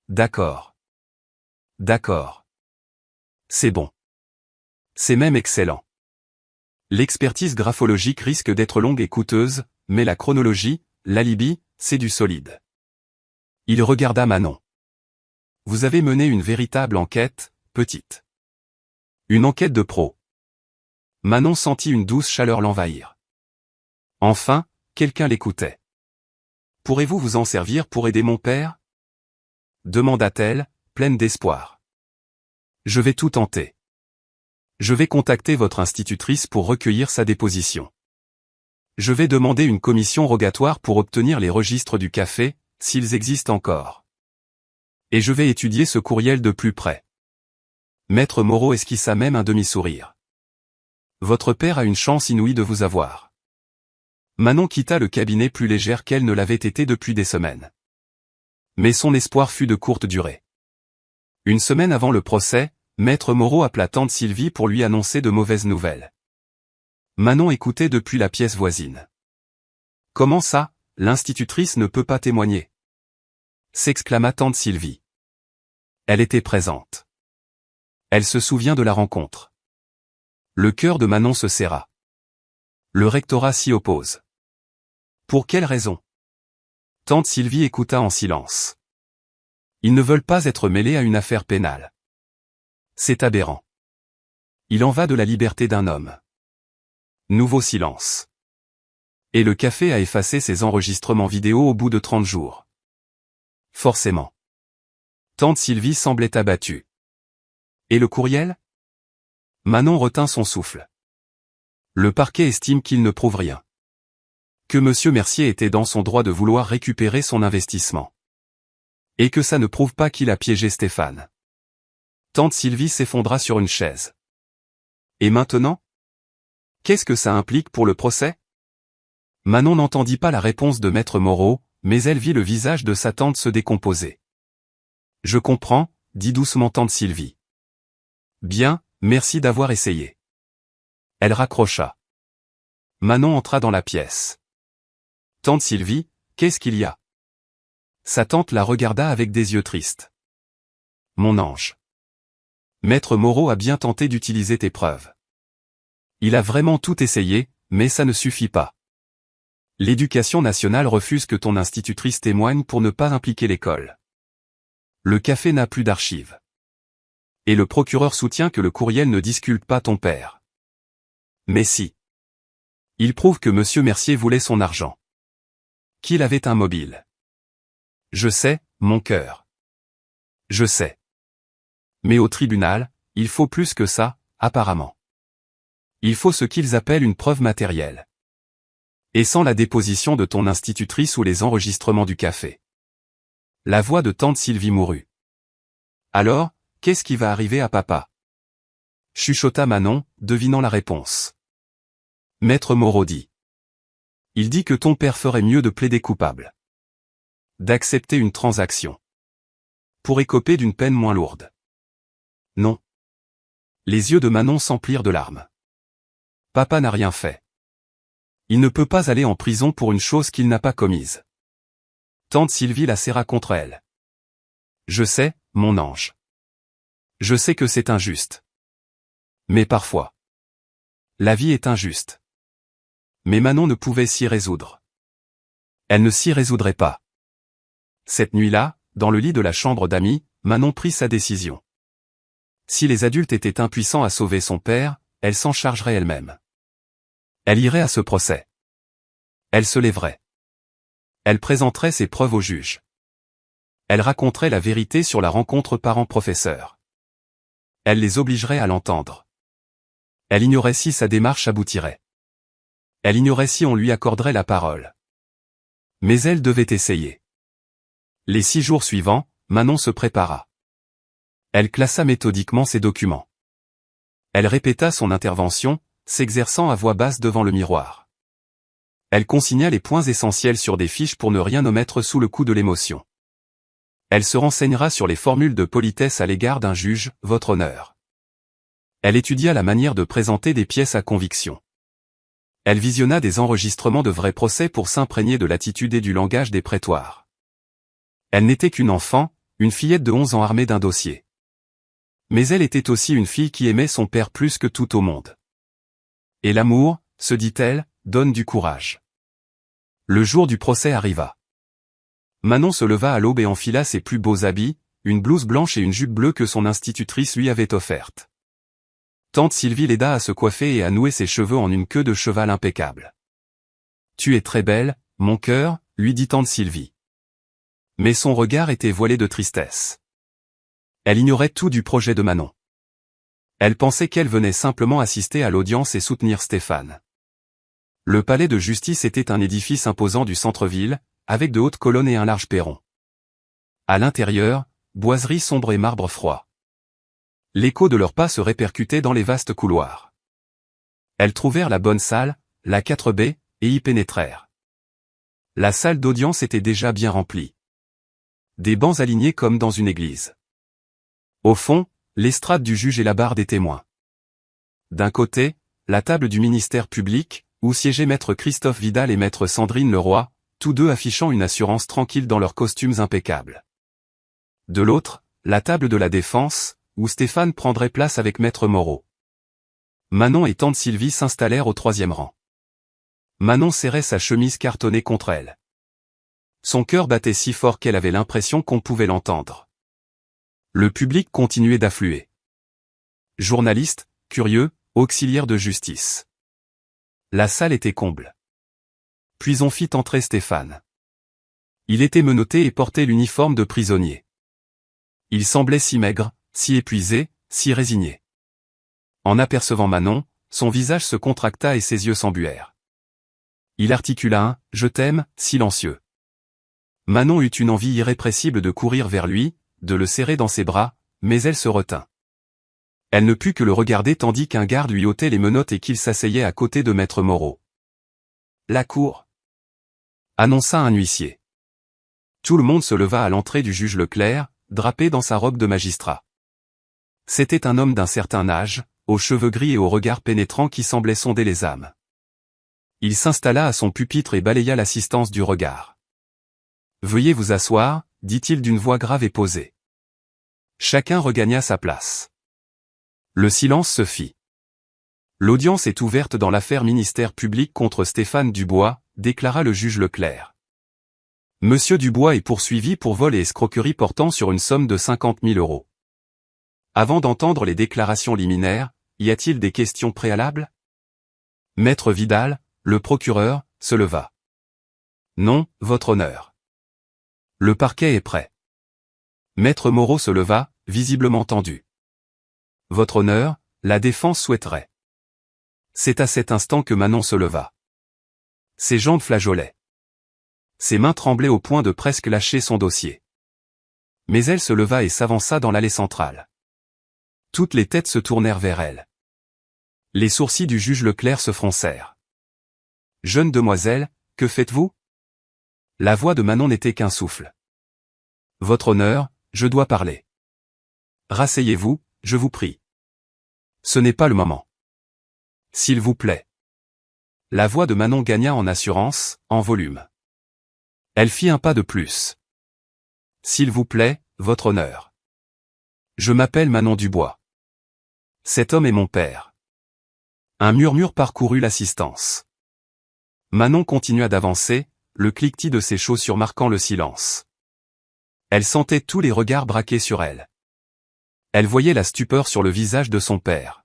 A: D'accord. d'accord. C'est bon. C'est même excellent. L'expertise graphologique risque d'être longue et coûteuse, mais la chronologie, l'alibi, c'est du solide. Il regarda Manon. Vous avez mené une véritable enquête, petite. Une enquête de pro. Manon sentit une douce chaleur l'envahir. Enfin, quelqu'un l'écoutait. Pourrez-vous vous en servir pour aider mon père? Demanda-t-elle, pleine d'espoir. Je vais tout tenter. Je vais contacter votre institutrice pour recueillir sa déposition. Je vais demander une commission rogatoire pour obtenir les registres du café, s'ils existent encore. Et je vais étudier ce courriel de plus près. Maître Moreau esquissa même un demi-sourire. Votre père a une chance inouïe de vous avoir. Manon quitta le cabinet plus légère qu'elle ne l'avait été depuis des semaines. Mais son espoir fut de courte durée. Une semaine avant le procès, Maître Moreau appela tante Sylvie pour lui annoncer de mauvaises nouvelles. Manon écoutait depuis la pièce voisine. Comment ça, l'institutrice ne peut pas témoigner? S'exclama tante Sylvie. Elle était présente. Elle se souvient de la rencontre. Le cœur de Manon se serra. Le rectorat s'y oppose. Pour quelle raison? Tante Sylvie écouta en silence. Ils ne veulent pas être mêlés à une affaire pénale. C'est aberrant. Il en va de la liberté d'un homme. Nouveau silence. Et le café a effacé ses enregistrements vidéo au bout de 30 jours. Forcément. Tante Sylvie semblait abattue. Et le courriel? Manon retint son souffle. Le parquet estime qu'il ne prouve rien. Que monsieur Mercier était dans son droit de vouloir récupérer son investissement. Et que ça ne prouve pas qu'il a piégé Stéphane. Tante Sylvie s'effondra sur une chaise. Et maintenant? Qu'est-ce que ça implique pour le procès? Manon n'entendit pas la réponse de Maître Moreau, mais elle vit le visage de sa tante se décomposer. Je comprends, dit doucement tante Sylvie. Bien, merci d'avoir essayé. Elle raccrocha. Manon entra dans la pièce. Tante Sylvie, qu'est-ce qu'il y a? Sa tante la regarda avec des yeux tristes. Mon ange. Maître Moreau a bien tenté d'utiliser tes preuves. Il a vraiment tout essayé, mais ça ne suffit pas. L'Éducation nationale refuse que ton institutrice témoigne pour ne pas impliquer l'école. Le café n'a plus d'archives. Et le procureur soutient que le courriel ne disculpe pas ton père. Mais si. Il prouve que monsieur Mercier voulait son argent. Qu'il avait un mobile. Je sais, mon cœur. Je sais. Mais au tribunal, il faut plus que ça, apparemment. Il faut ce qu'ils appellent une preuve matérielle. Et sans la déposition de ton institutrice ou les enregistrements du café. La voix de tante Sylvie mourut. Alors, qu'est-ce qui va arriver à papa? Chuchota Manon, devinant la réponse. Maître Moreau dit. Il dit que ton père ferait mieux de plaider coupable. D'accepter une transaction. Pour écoper d'une peine moins lourde. Non. Les yeux de Manon s'emplirent de larmes. Papa n'a rien fait. Il ne peut pas aller en prison pour une chose qu'il n'a pas commise. Tante Sylvie la serra contre elle. Je sais, mon ange. Je sais que c'est injuste. Mais parfois. La vie est injuste. Mais Manon ne pouvait s'y résoudre. Elle ne s'y résoudrait pas. Cette nuit-là, dans le lit de la chambre d'amis, Manon prit sa décision. Si les adultes étaient impuissants à sauver son père, elle s'en chargerait elle-même. Elle irait à ce procès. Elle se lèverait. Elle présenterait ses preuves au juge. Elle raconterait la vérité sur la rencontre parents-professeurs. Elle les obligerait à l'entendre. Elle ignorait si sa démarche aboutirait. Elle ignorait si on lui accorderait la parole. Mais elle devait essayer. Les 6 jours suivants, Manon se prépara. Elle classa méthodiquement ses documents. Elle répéta son intervention, s'exerçant à voix basse devant le miroir. Elle consigna les points essentiels sur des fiches pour ne rien omettre sous le coup de l'émotion. Elle se renseignera sur les formules de politesse à l'égard d'un juge, votre honneur. Elle étudia la manière de présenter des pièces à conviction. Elle visionna des enregistrements de vrais procès pour s'imprégner de l'attitude et du langage des prétoires. Elle n'était qu'une enfant, une fillette de 11 ans armée d'un dossier. Mais elle était aussi une fille qui aimait son père plus que tout au monde. Et l'amour, se dit-elle, donne du courage. Le jour du procès arriva. Manon se leva à l'aube et enfila ses plus beaux habits, une blouse blanche et une jupe bleue que son institutrice lui avait offerte. Tante Sylvie l'aida à se coiffer et à nouer ses cheveux en une queue de cheval impeccable. « Tu es très belle, mon cœur, » lui dit tante Sylvie. Mais son regard était voilé de tristesse. Elle ignorait tout du projet de Manon. Elle pensait qu'elle venait simplement assister à l'audience et soutenir Stéphane. Le palais de justice était un édifice imposant du centre-ville, avec de hautes colonnes et un large perron. À l'intérieur, boiseries sombres et marbre froid. L'écho de leurs pas se répercutait dans les vastes couloirs. Elles trouvèrent la bonne salle, la 4B, et y pénétrèrent. La salle d'audience était déjà bien remplie. Des bancs alignés comme dans une église. Au fond, l'estrade du juge et la barre des témoins. D'un côté, la table du ministère public, où siégeaient maître Christophe Vidal et maître Sandrine Leroy, tous deux affichant une assurance tranquille dans leurs costumes impeccables. De l'autre, la table de la défense, où Stéphane prendrait place avec maître Moreau. Manon et tante Sylvie s'installèrent au 3e rang. Manon serrait sa chemise cartonnée contre elle. Son cœur battait si fort qu'elle avait l'impression qu'on pouvait l'entendre. Le public continuait d'affluer. Journalistes, curieux, auxiliaires de justice. La salle était comble. Puis on fit entrer Stéphane. Il était menotté et portait l'uniforme de prisonnier. Il semblait si maigre, si épuisé, si résigné. En apercevant Manon, son visage se contracta et ses yeux s'embuèrent. Il articula un « Je t'aime » silencieux. Manon eut une envie irrépressible de courir vers lui, de le serrer dans ses bras, mais elle se retint. Elle ne put que le regarder tandis qu'un garde lui ôtait les menottes et qu'il s'asseyait à côté de maître Moreau. « La cour !» annonça un huissier. Tout le monde se leva à l'entrée du juge Leclerc, drapé dans sa robe de magistrat. C'était un homme d'un certain âge, aux cheveux gris et au regard pénétrant qui semblait sonder les âmes. Il s'installa à son pupitre et balaya l'assistance du regard. « Veuillez vous asseoir, » dit-il d'une voix grave et posée. Chacun regagna sa place. Le silence se fit. « L'audience est ouverte dans l'affaire ministère public contre Stéphane Dubois, » déclara le juge Leclerc. « Monsieur Dubois est poursuivi pour vol et escroquerie portant sur une somme de 50 000 €. Avant d'entendre les déclarations liminaires, y a-t-il des questions préalables ?» Maître Vidal, le procureur, se leva. « Non, votre honneur. Le parquet est prêt. » Maître Moreau se leva, visiblement tendu. « Votre honneur, la défense souhaiterait. » C'est à cet instant que Manon se leva. Ses jambes flageolaient. Ses mains tremblaient au point de presque lâcher son dossier. Mais elle se leva et s'avança dans l'allée centrale. Toutes les têtes se tournèrent vers elle. Les sourcils du juge Leclerc se froncèrent. « Jeune demoiselle, que faites-vous » La voix de Manon n'était qu'un souffle. « Votre honneur, je dois parler. »« Rasseyez-vous, je vous prie. »« Ce n'est pas le moment. »« S'il vous plaît. » La voix de Manon gagna en assurance, en volume. Elle fit un pas de plus. « S'il vous plaît, votre honneur. Je m'appelle Manon Dubois. Cet homme est mon père. » Un murmure parcourut l'assistance. Manon continua d'avancer, le cliquetis de ses chaussures marquant le silence. Elle sentait tous les regards braqués sur elle. Elle voyait la stupeur sur le visage de son père.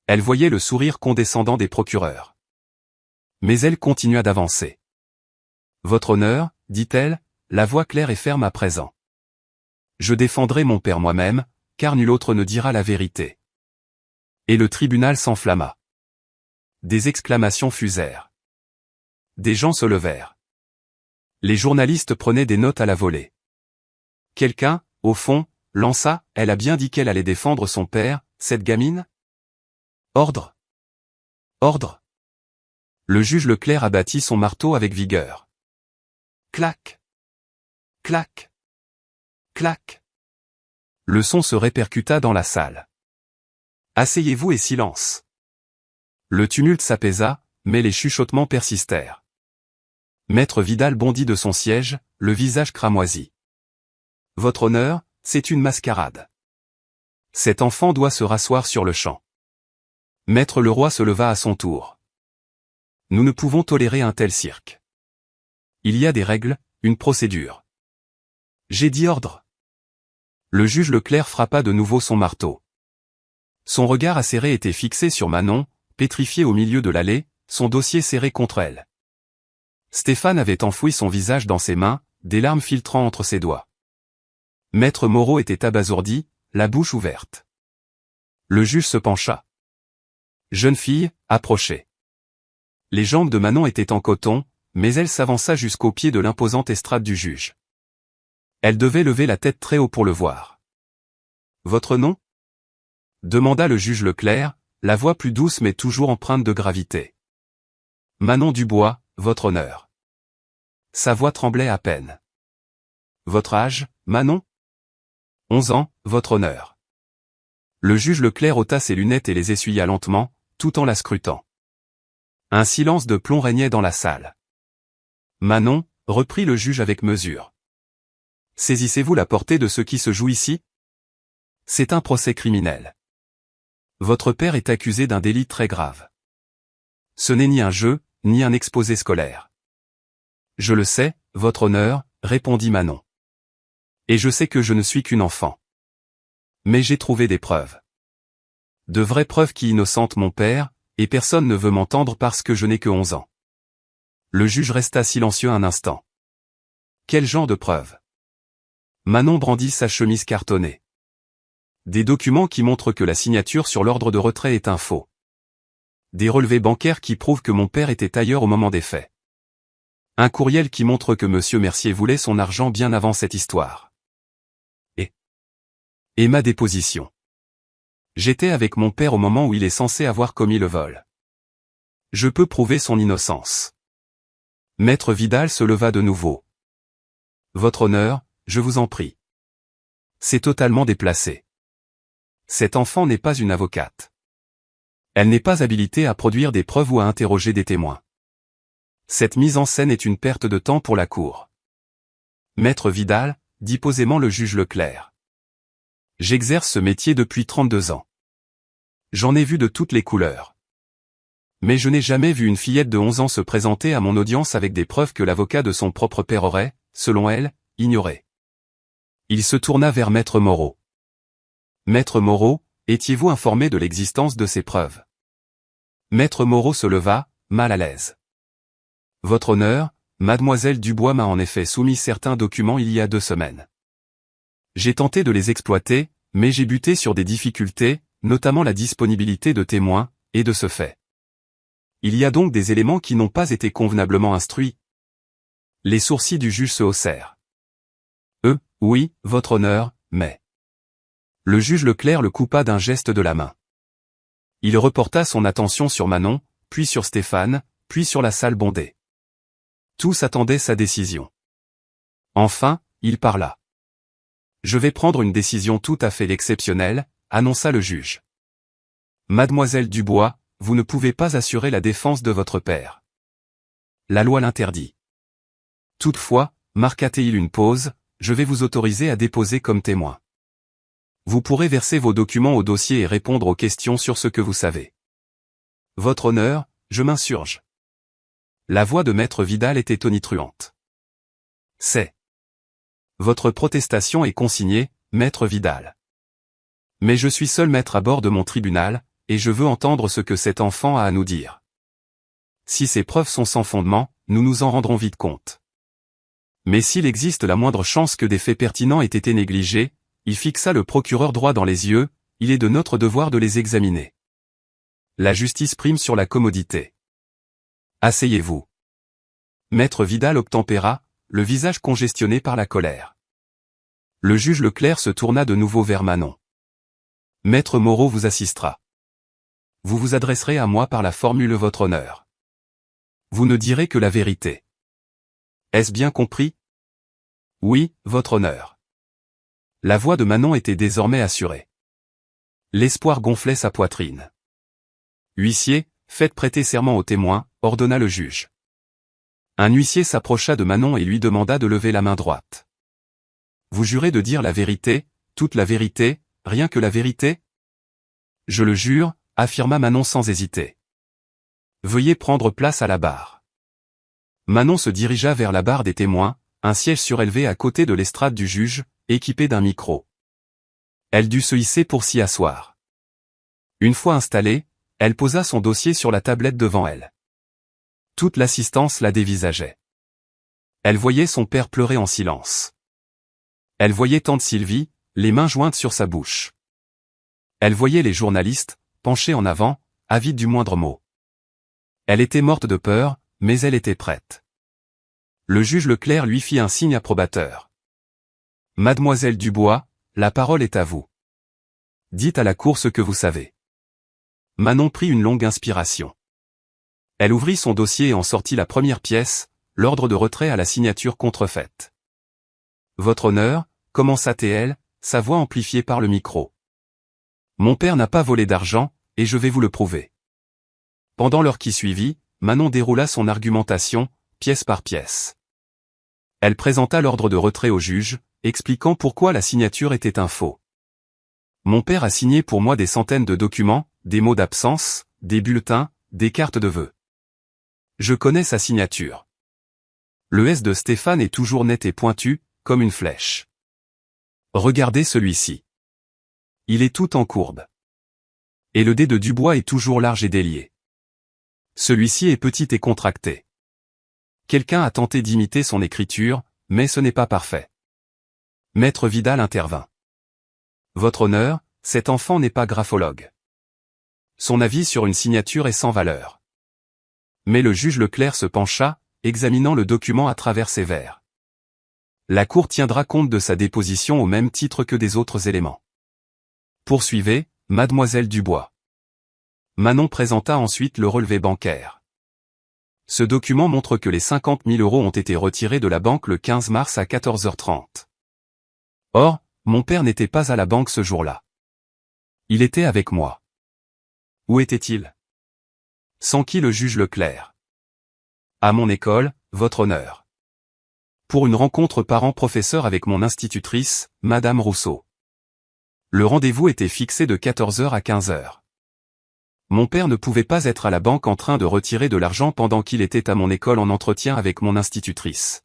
A: Elle voyait le sourire condescendant des procureurs. Mais elle continua d'avancer. « Votre honneur, » dit-elle, la voix claire et ferme à présent. « Je défendrai mon père moi-même, car nul autre ne dira la vérité. » Et le tribunal s'enflamma. Des exclamations fusèrent. Des gens se levèrent. Les journalistes prenaient des notes à la volée. Quelqu'un, au fond, lança « Elle a bien dit qu'elle allait défendre son père, cette gamine ?» Ordre. Ordre. Le juge Leclerc abattit son marteau avec vigueur. Clac. Clac. Clac. Le son se répercuta dans la salle. Asseyez-vous et silence. Le tumulte s'apaisa, mais les chuchotements persistèrent. Maître Vidal bondit de son siège, le visage cramoisi. « Votre honneur, c'est une mascarade. Cet enfant doit se rasseoir sur le champ. Maître Leroy se leva à son tour. Nous ne pouvons tolérer un tel cirque. Il y a des règles, une procédure. J'ai dit ordre. Le juge Leclerc frappa de nouveau son marteau. Son regard acéré était fixé sur Manon, pétrifiée au milieu de l'allée, son dossier serré contre elle. Stéphane avait enfoui son visage dans ses mains, des larmes filtrant entre ses doigts. Maître Moreau était abasourdi, la bouche ouverte. Le juge se pencha. Jeune fille, approchez. Les jambes de Manon étaient en coton, mais elle s'avança jusqu'au pied de l'imposante estrade du juge. Elle devait lever la tête très haut pour le voir. Votre nom ? Demanda le juge Leclerc, la voix plus douce mais toujours empreinte de gravité. Manon Dubois, votre honneur. Sa voix tremblait à peine. Votre âge, Manon ? 11 ans, votre honneur. Le juge Leclerc ôta ses lunettes et les essuya lentement, tout en la scrutant. Un silence de plomb régnait dans la salle. Manon, reprit le juge avec mesure. Saisissez-vous la portée de ce qui se joue ici ? C'est un procès criminel. Votre père est accusé d'un délit très grave. Ce n'est ni un jeu, ni un exposé scolaire. Je le sais, votre honneur, répondit Manon. Et je sais que je ne suis qu'une enfant. Mais j'ai trouvé des preuves. De vraies preuves qui innocentent mon père, et personne ne veut m'entendre parce que je n'ai que 11 ans. Le juge resta silencieux un instant. Quel genre de preuves ? Manon brandit sa chemise cartonnée. Des documents qui montrent que la signature sur l'ordre de retrait est un faux. Des relevés bancaires qui prouvent que mon père était ailleurs au moment des faits. Un courriel qui montre que monsieur Mercier voulait son argent bien avant cette histoire. Et ma déposition. J'étais avec mon père au moment où il est censé avoir commis le vol. Je peux prouver son innocence. Maître Vidal se leva de nouveau. Votre honneur, je vous en prie. C'est totalement déplacé. Cet enfant n'est pas une avocate. Elle n'est pas habilitée à produire des preuves ou à interroger des témoins. Cette mise en scène est une perte de temps pour la cour. Maître Vidal, dit posément le juge Leclerc. J'exerce ce métier depuis 32 ans. J'en ai vu de toutes les couleurs. Mais je n'ai jamais vu une fillette de 11 ans se présenter à mon audience avec des preuves que l'avocat de son propre père aurait, selon elle, ignorées. Il se tourna vers Maître Moreau. Maître Moreau, étiez-vous informé de l'existence de ces preuves ? Maître Moreau se leva, mal à l'aise. Votre honneur, mademoiselle Dubois m'a en effet soumis certains documents il y a 2 semaines. J'ai tenté de les exploiter, mais j'ai buté sur des difficultés, notamment la disponibilité de témoins, et de ce fait. Il y a donc des éléments qui n'ont pas été convenablement instruits. Les sourcils du juge se haussèrent. Oui, votre honneur, mais... Le juge Leclerc le coupa d'un geste de la main. Il reporta son attention sur Manon, puis sur Stéphane, puis sur la salle bondée. Tous attendaient sa décision. Enfin, il parla. Je vais prendre une décision tout à fait exceptionnelle, annonça le juge. Mademoiselle Dubois, vous ne pouvez pas assurer la défense de votre père. La loi l'interdit. Toutefois, marqua-t-il une pause, je vais vous autoriser à déposer comme témoin. Vous pourrez verser vos documents au dossier et répondre aux questions sur ce que vous savez. Votre honneur, je m'insurge. La voix de Maître Vidal était tonitruante. C'est. Votre protestation est consignée, Maître Vidal. Mais je suis seul maître à bord de mon tribunal, et je veux entendre ce que cet enfant a à nous dire. Si ces preuves sont sans fondement, nous nous en rendrons vite compte. Mais s'il existe la moindre chance que des faits pertinents aient été négligés, il fixa le procureur droit dans les yeux, il est de notre devoir de les examiner. La justice prime sur la commodité. Asseyez-vous. Maître Vidal obtempéra, le visage congestionné par la colère. Le juge Leclerc se tourna de nouveau vers Manon. Maître Moreau vous assistera. Vous vous adresserez à moi par la formule votre honneur. Vous ne direz que la vérité. Est-ce bien compris ? Oui, votre honneur. La voix de Manon était désormais assurée. L'espoir gonflait sa poitrine. Huissier, faites prêter serment au témoin, ordonna le juge. Un huissier s'approcha de Manon et lui demanda de lever la main droite. Vous jurez de dire la vérité, toute la vérité, rien que la vérité? Je le jure, affirma Manon sans hésiter. Veuillez prendre place à la barre. Manon se dirigea vers la barre des témoins, un siège surélevé à côté de l'estrade du juge, équipé d'un micro. Elle dut se hisser pour s'y asseoir. Une fois installée, elle posa son dossier sur la tablette devant elle. Toute l'assistance la dévisageait. Elle voyait son père pleurer en silence. Elle voyait tante Sylvie, les mains jointes sur sa bouche. Elle voyait les journalistes, penchés en avant, avides du moindre mot. Elle était morte de peur, mais elle était prête. Le juge Leclerc lui fit un signe approbateur. Mademoiselle Dubois, la parole est à vous. Dites à la cour ce que vous savez. Manon prit une longue inspiration. Elle ouvrit son dossier et en sortit la première pièce, l'ordre de retrait à la signature contrefaite. Votre honneur, commença-t-elle, sa voix amplifiée par le micro. Mon père n'a pas volé d'argent, et je vais vous le prouver. Pendant l'heure qui suivit, Manon déroula son argumentation, pièce par pièce. Elle présenta l'ordre de retrait au juge, expliquant pourquoi la signature était un faux. Mon père a signé pour moi des centaines de documents, des mots d'absence, des bulletins, des cartes de vœux. Je connais sa signature. Le S de Stéphane est toujours net et pointu, comme une flèche. Regardez celui-ci. Il est tout en courbe. Et le D de Dubois est toujours large et délié. Celui-ci est petit et contracté. Quelqu'un a tenté d'imiter son écriture, mais ce n'est pas parfait. Maître Vidal intervint. Votre honneur, cet enfant n'est pas graphologue. Son avis sur une signature est sans valeur. Mais le juge Leclerc se pencha, examinant le document à travers ses vers. La cour tiendra compte de sa déposition au même titre que des autres éléments. Poursuivez, mademoiselle Dubois. Manon présenta ensuite le relevé bancaire. Ce document montre que les 50 000 € ont été retirés de la banque le 15 mars à 14h30. Or, mon père n'était pas à la banque ce jour-là. Il était avec moi. Où était-il? S'enquit le juge Leclerc. À mon école, votre honneur. Pour une rencontre parent-professeur avec mon institutrice, Madame Rousseau. Le rendez-vous était fixé de 14h à 15h. Mon père ne pouvait pas être à la banque en train de retirer de l'argent pendant qu'il était à mon école en entretien avec mon institutrice.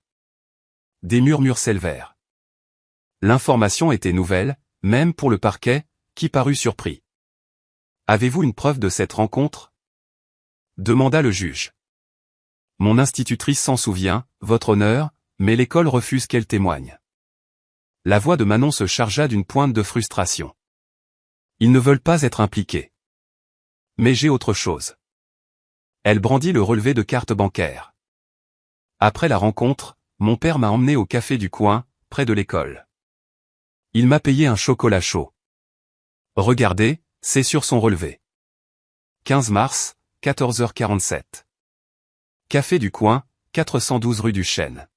A: Des murmures s'élevèrent. L'information était nouvelle, même pour le parquet, qui parut surpris. Avez-vous une preuve de cette rencontre? Demanda le juge. Mon institutrice s'en souvient, votre honneur, mais l'école refuse qu'elle témoigne. La voix de Manon se chargea d'une pointe de frustration. Ils ne veulent pas être impliqués. Mais j'ai autre chose. Elle brandit le relevé de carte bancaire. Après la rencontre, mon père m'a emmené au café du coin, près de l'école. Il m'a payé un chocolat chaud. Regardez, c'est sur son relevé. 15 mars, 14h47. Café du coin, 412 rue du Chêne.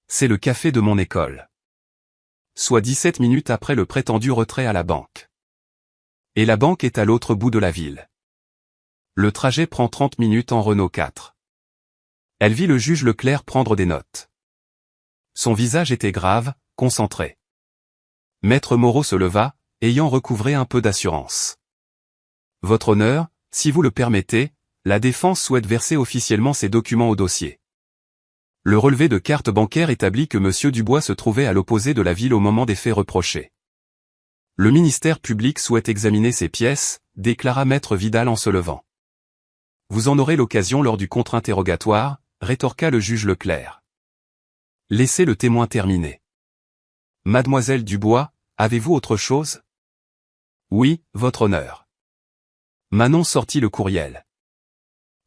A: C'est le café de mon école. Soit 17 minutes après le prétendu retrait à la banque. Et la banque est à l'autre bout de la ville. Le trajet prend 30 minutes en Renault 4. Elle vit le juge Leclerc prendre des notes. Son visage était grave, concentré. Maître Moreau se leva, ayant recouvré un peu d'assurance. Votre honneur, si vous le permettez, la défense souhaite verser officiellement ces documents au dossier. Le relevé de carte bancaire établit que M. Dubois se trouvait à l'opposé de la ville au moment des faits reprochés. Le ministère public souhaite examiner ces pièces, déclara maître Vidal en se levant. Vous en aurez l'occasion lors du contre-interrogatoire, rétorqua le juge Leclerc. Laissez le témoin terminer. Mademoiselle Dubois, avez-vous autre chose? Oui, votre honneur. Manon sortit le courriel.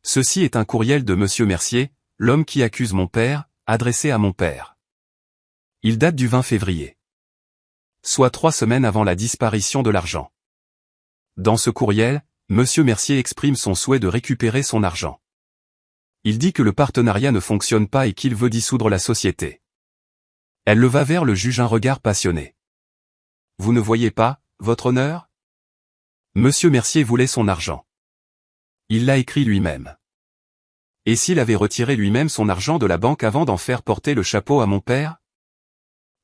A: Ceci est un courriel de Monsieur Mercier, l'homme qui accuse mon père, adressé à mon père. Il date du 20 février. Soit 3 semaines avant la disparition de l'argent. Dans ce courriel, Monsieur Mercier exprime son souhait de récupérer son argent. Il dit que le partenariat ne fonctionne pas et qu'il veut dissoudre la société. Elle leva vers le juge un regard passionné. Vous ne voyez pas, votre honneur? Monsieur Mercier voulait son argent. Il l'a écrit lui-même. Et s'il avait retiré lui-même son argent de la banque avant d'en faire porter le chapeau à mon père?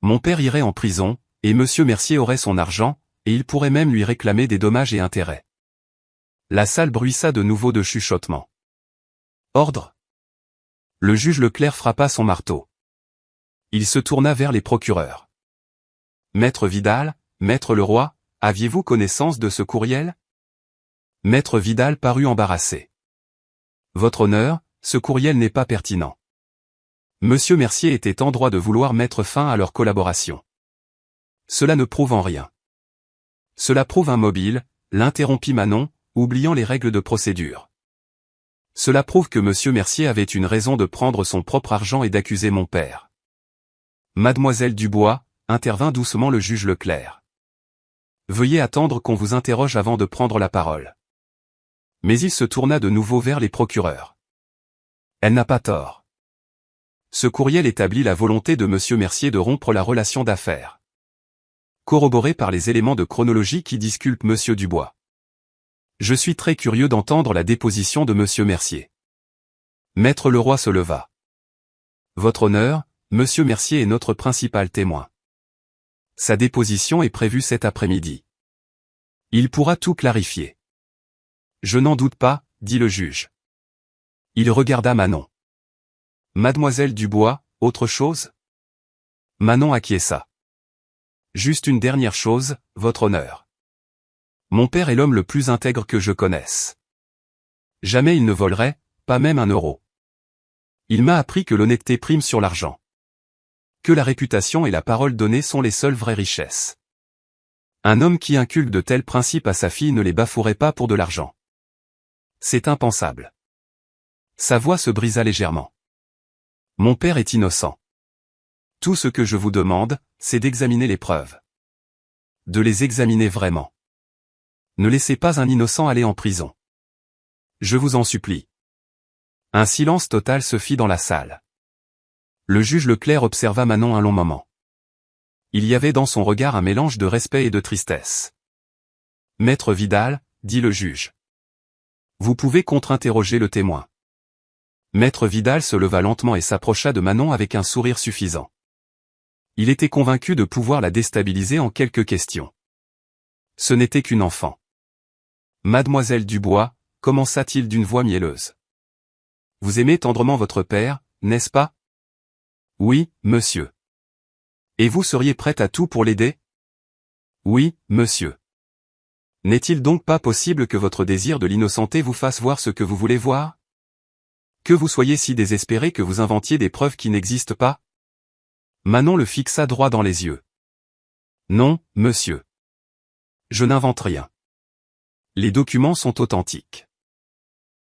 A: Mon père irait en prison, et Monsieur Mercier aurait son argent, et il pourrait même lui réclamer des dommages et intérêts. La salle bruissa de nouveau de chuchotements. Ordre. Le juge Leclerc frappa son marteau. Il se tourna vers les procureurs. Maître Vidal, Maître Leroy, aviez-vous connaissance de ce courriel? Maître Vidal parut embarrassé. Votre honneur, ce courriel n'est pas pertinent. Monsieur Mercier était en droit de vouloir mettre fin à leur collaboration. Cela ne prouve en rien. Cela prouve immobile, l'interrompit Manon, oubliant les règles de procédure. Cela prouve que monsieur Mercier avait une raison de prendre son propre argent et d'accuser mon père. Mademoiselle Dubois, intervint doucement le juge Leclerc. Veuillez attendre qu'on vous interroge avant de prendre la parole. Mais il se tourna de nouveau vers les procureurs. Elle n'a pas tort. Ce courriel établit la volonté de monsieur Mercier de rompre la relation d'affaires. Corroboré par les éléments de chronologie qui disculpent monsieur Dubois. Je suis très curieux d'entendre la déposition de monsieur Mercier. Maître Leroy se leva. Votre honneur, monsieur Mercier est notre principal témoin. Sa déposition est prévue cet après-midi. Il pourra tout clarifier. Je n'en doute pas, dit le juge. Il regarda Manon. Mademoiselle Dubois, autre chose? Manon acquiesça. Juste une dernière chose, votre honneur. Mon père est l'homme le plus intègre que je connaisse. Jamais il ne volerait, pas même un euro. Il m'a appris que l'honnêteté prime sur l'argent. Que la réputation et la parole donnée sont les seules vraies richesses. Un homme qui inculque de tels principes à sa fille ne les bafouerait pas pour de l'argent. C'est impensable. Sa voix se brisa légèrement. Mon père est innocent. Tout ce que je vous demande, c'est d'examiner les preuves. De les examiner vraiment. Ne laissez pas un innocent aller en prison. Je vous en supplie. Un silence total se fit dans la salle. Le juge Leclerc observa Manon un long moment. Il y avait dans son regard un mélange de respect et de tristesse. Maître Vidal, dit le juge. Vous pouvez contre-interroger le témoin. Maître Vidal se leva lentement et s'approcha de Manon avec un sourire suffisant. Il était convaincu de pouvoir la déstabiliser en quelques questions. Ce n'était qu'une enfant. Mademoiselle Dubois, commença-t-il d'une voix mielleuse. Vous aimez tendrement votre père, n'est-ce pas? Oui, monsieur. Et vous seriez prête à tout pour l'aider? Oui, monsieur. N'est-il donc pas possible que votre désir de l'innocenter vous fasse voir ce que vous voulez voir? Que vous soyez si désespéré que vous inventiez des preuves qui n'existent pas? Manon le fixa droit dans les yeux. Non, monsieur. Je n'invente rien. Les documents sont authentiques.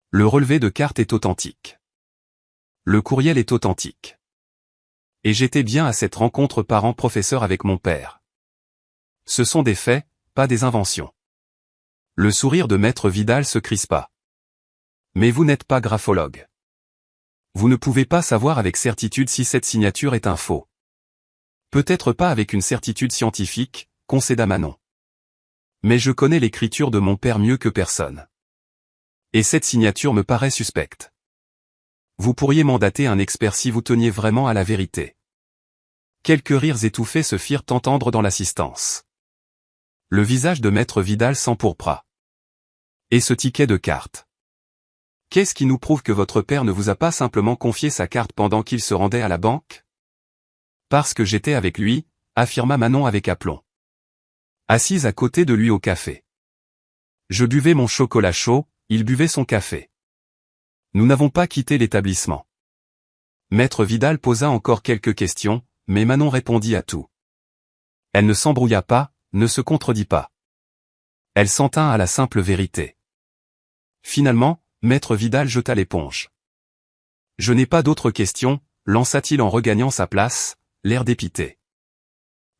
A: Le relevé de carte est authentique. Le courriel est authentique. Et j'étais bien à cette rencontre parent-professeur avec mon père. Ce sont des faits, pas des inventions. Le sourire de maître Vidal se crispa. Mais vous n'êtes pas graphologue. Vous ne pouvez pas savoir avec certitude si cette signature est un faux. Peut-être pas avec une certitude scientifique, concéda Manon. Mais je connais l'écriture de mon père mieux que personne. Et cette signature me paraît suspecte. Vous pourriez mandater un expert si vous teniez vraiment à la vérité. Quelques rires étouffés se firent entendre dans l'assistance. Le visage de maître Vidal s'empourpra. Et ce ticket de carte. Qu'est-ce qui nous prouve que votre père ne vous a pas simplement confié sa carte pendant qu'il se rendait à la banque? Parce que j'étais avec lui, affirma Manon avec aplomb. Assise à côté de lui au café. Je buvais mon chocolat chaud, il buvait son café. Nous n'avons pas quitté l'établissement. Maître Vidal posa encore quelques questions, mais Manon répondit à tout. Elle ne s'embrouilla pas, ne se contredit pas. Elle s'en tint à la simple vérité. Finalement, maître Vidal jeta l'éponge. Je n'ai pas d'autres questions, lança-t-il en regagnant sa place, l'air dépité.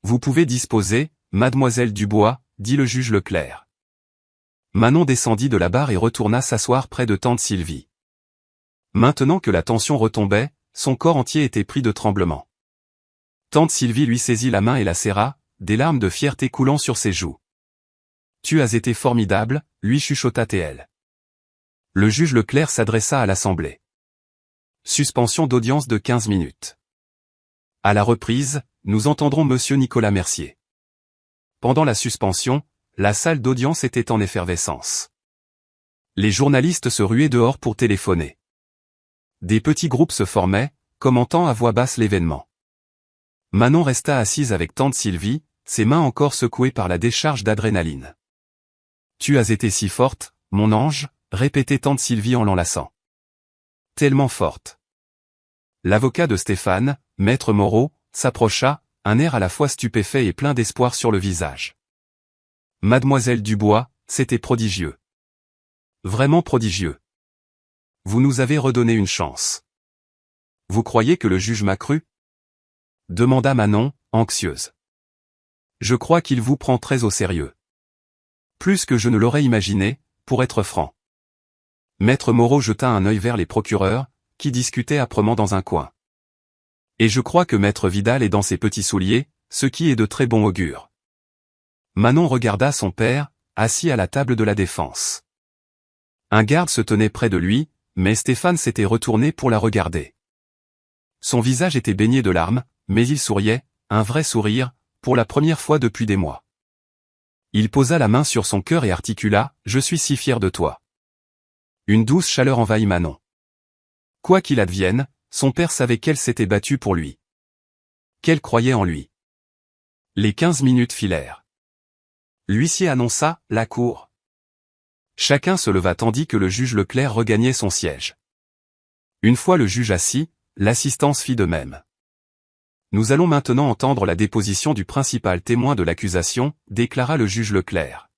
A: Vous pouvez disposer, mademoiselle Dubois, dit le juge Leclerc. Manon descendit de la barre et retourna s'asseoir près de tante Sylvie. Maintenant que la tension retombait, son corps entier était pris de tremblement. Tante Sylvie lui saisit la main et la serra, des larmes de fierté coulant sur ses joues. Tu as été formidable, lui chuchota-t-elle. Le juge Leclerc s'adressa à l'Assemblée. Suspension d'audience de 15 minutes. À la reprise, nous entendrons monsieur Nicolas Mercier. Pendant la suspension, La salle d'audience était en effervescence. Les journalistes se ruaient dehors pour téléphoner. Des petits groupes se formaient, commentant à voix basse l'événement. Manon resta assise avec tante Sylvie, ses mains encore secouées par la décharge d'adrénaline. « Tu as été si forte, mon ange », répétait tante Sylvie en l'enlaçant. « Tellement forte. » L'avocat de Stéphane, maître Moreau, s'approcha, un air à la fois stupéfait et plein d'espoir sur le visage. « Mademoiselle Dubois, c'était prodigieux. Vraiment prodigieux. Vous nous avez redonné une chance. Vous croyez que le juge m'a cru ? Demanda Manon, anxieuse. Je crois qu'il vous prend très au sérieux. Plus que je ne l'aurais imaginé, pour être franc. Maître Moreau jeta un œil vers les procureurs, qui discutaient âprement dans un coin. Et je crois que Maître Vidal est dans ses petits souliers, ce qui est de très bon augure. Manon regarda son père, assis à la table de la défense. Un garde se tenait près de lui, mais Stéphane s'était retourné pour la regarder. Son visage était baigné de larmes, mais il souriait, un vrai sourire, pour la première fois depuis des mois. Il posa la main sur son cœur et articula « Je suis si fier de toi ». Une douce chaleur envahit Manon. Quoi qu'il advienne, son père savait qu'elle s'était battue pour lui. Qu'elle croyait en lui. Les 15 minutes filèrent. L'huissier annonça « La cour ». Chacun se leva tandis que le juge Leclerc regagnait son siège. Une fois le juge assis, l'assistance fit de même. Nous allons maintenant entendre la déposition du principal témoin de l'accusation, déclara le juge Leclerc.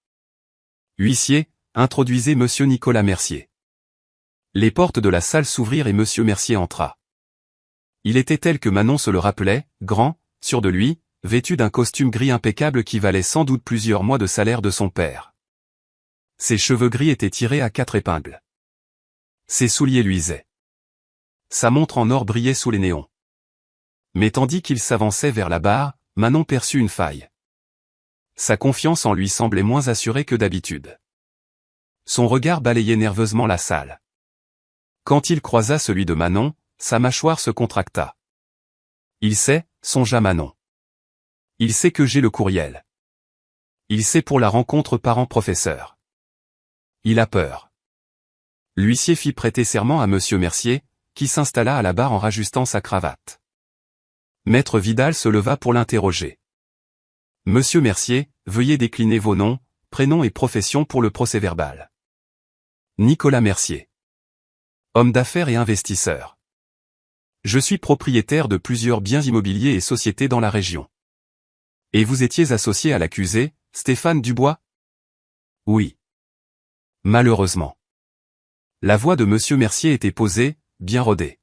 A: Huissier, introduisez monsieur Nicolas Mercier. Les portes de la salle s'ouvrirent et monsieur Mercier entra. Il était tel que Manon se le rappelait, grand, sûr de lui, vêtu d'un costume gris impeccable qui valait sans doute plusieurs mois de salaire de son père. Ses cheveux gris étaient tirés à 4 épingles. Ses souliers luisaient. Sa montre en or brillait sous les néons. Mais tandis qu'il s'avançait vers la barre, Manon perçut une faille. Sa confiance en lui semblait moins assurée que d'habitude. Son regard balayait nerveusement la salle. Quand il croisa celui de Manon, sa mâchoire se contracta. Il sait, songea Manon. Il sait que j'ai le courriel. Il sait pour la rencontre parent-professeur. Il a peur. L'huissier fit prêter serment à monsieur Mercier, qui s'installa à la barre en rajustant sa cravate. Maître Vidal se leva pour l'interroger. Monsieur Mercier, veuillez décliner vos noms, prénoms et professions pour le procès-verbal. Nicolas Mercier. Homme d'affaires et investisseur. Je suis propriétaire de plusieurs biens immobiliers et sociétés dans la région. Et vous étiez associé à l'accusé, Stéphane Dubois? Oui. Malheureusement. La voix de monsieur Mercier était posée, bien rodée.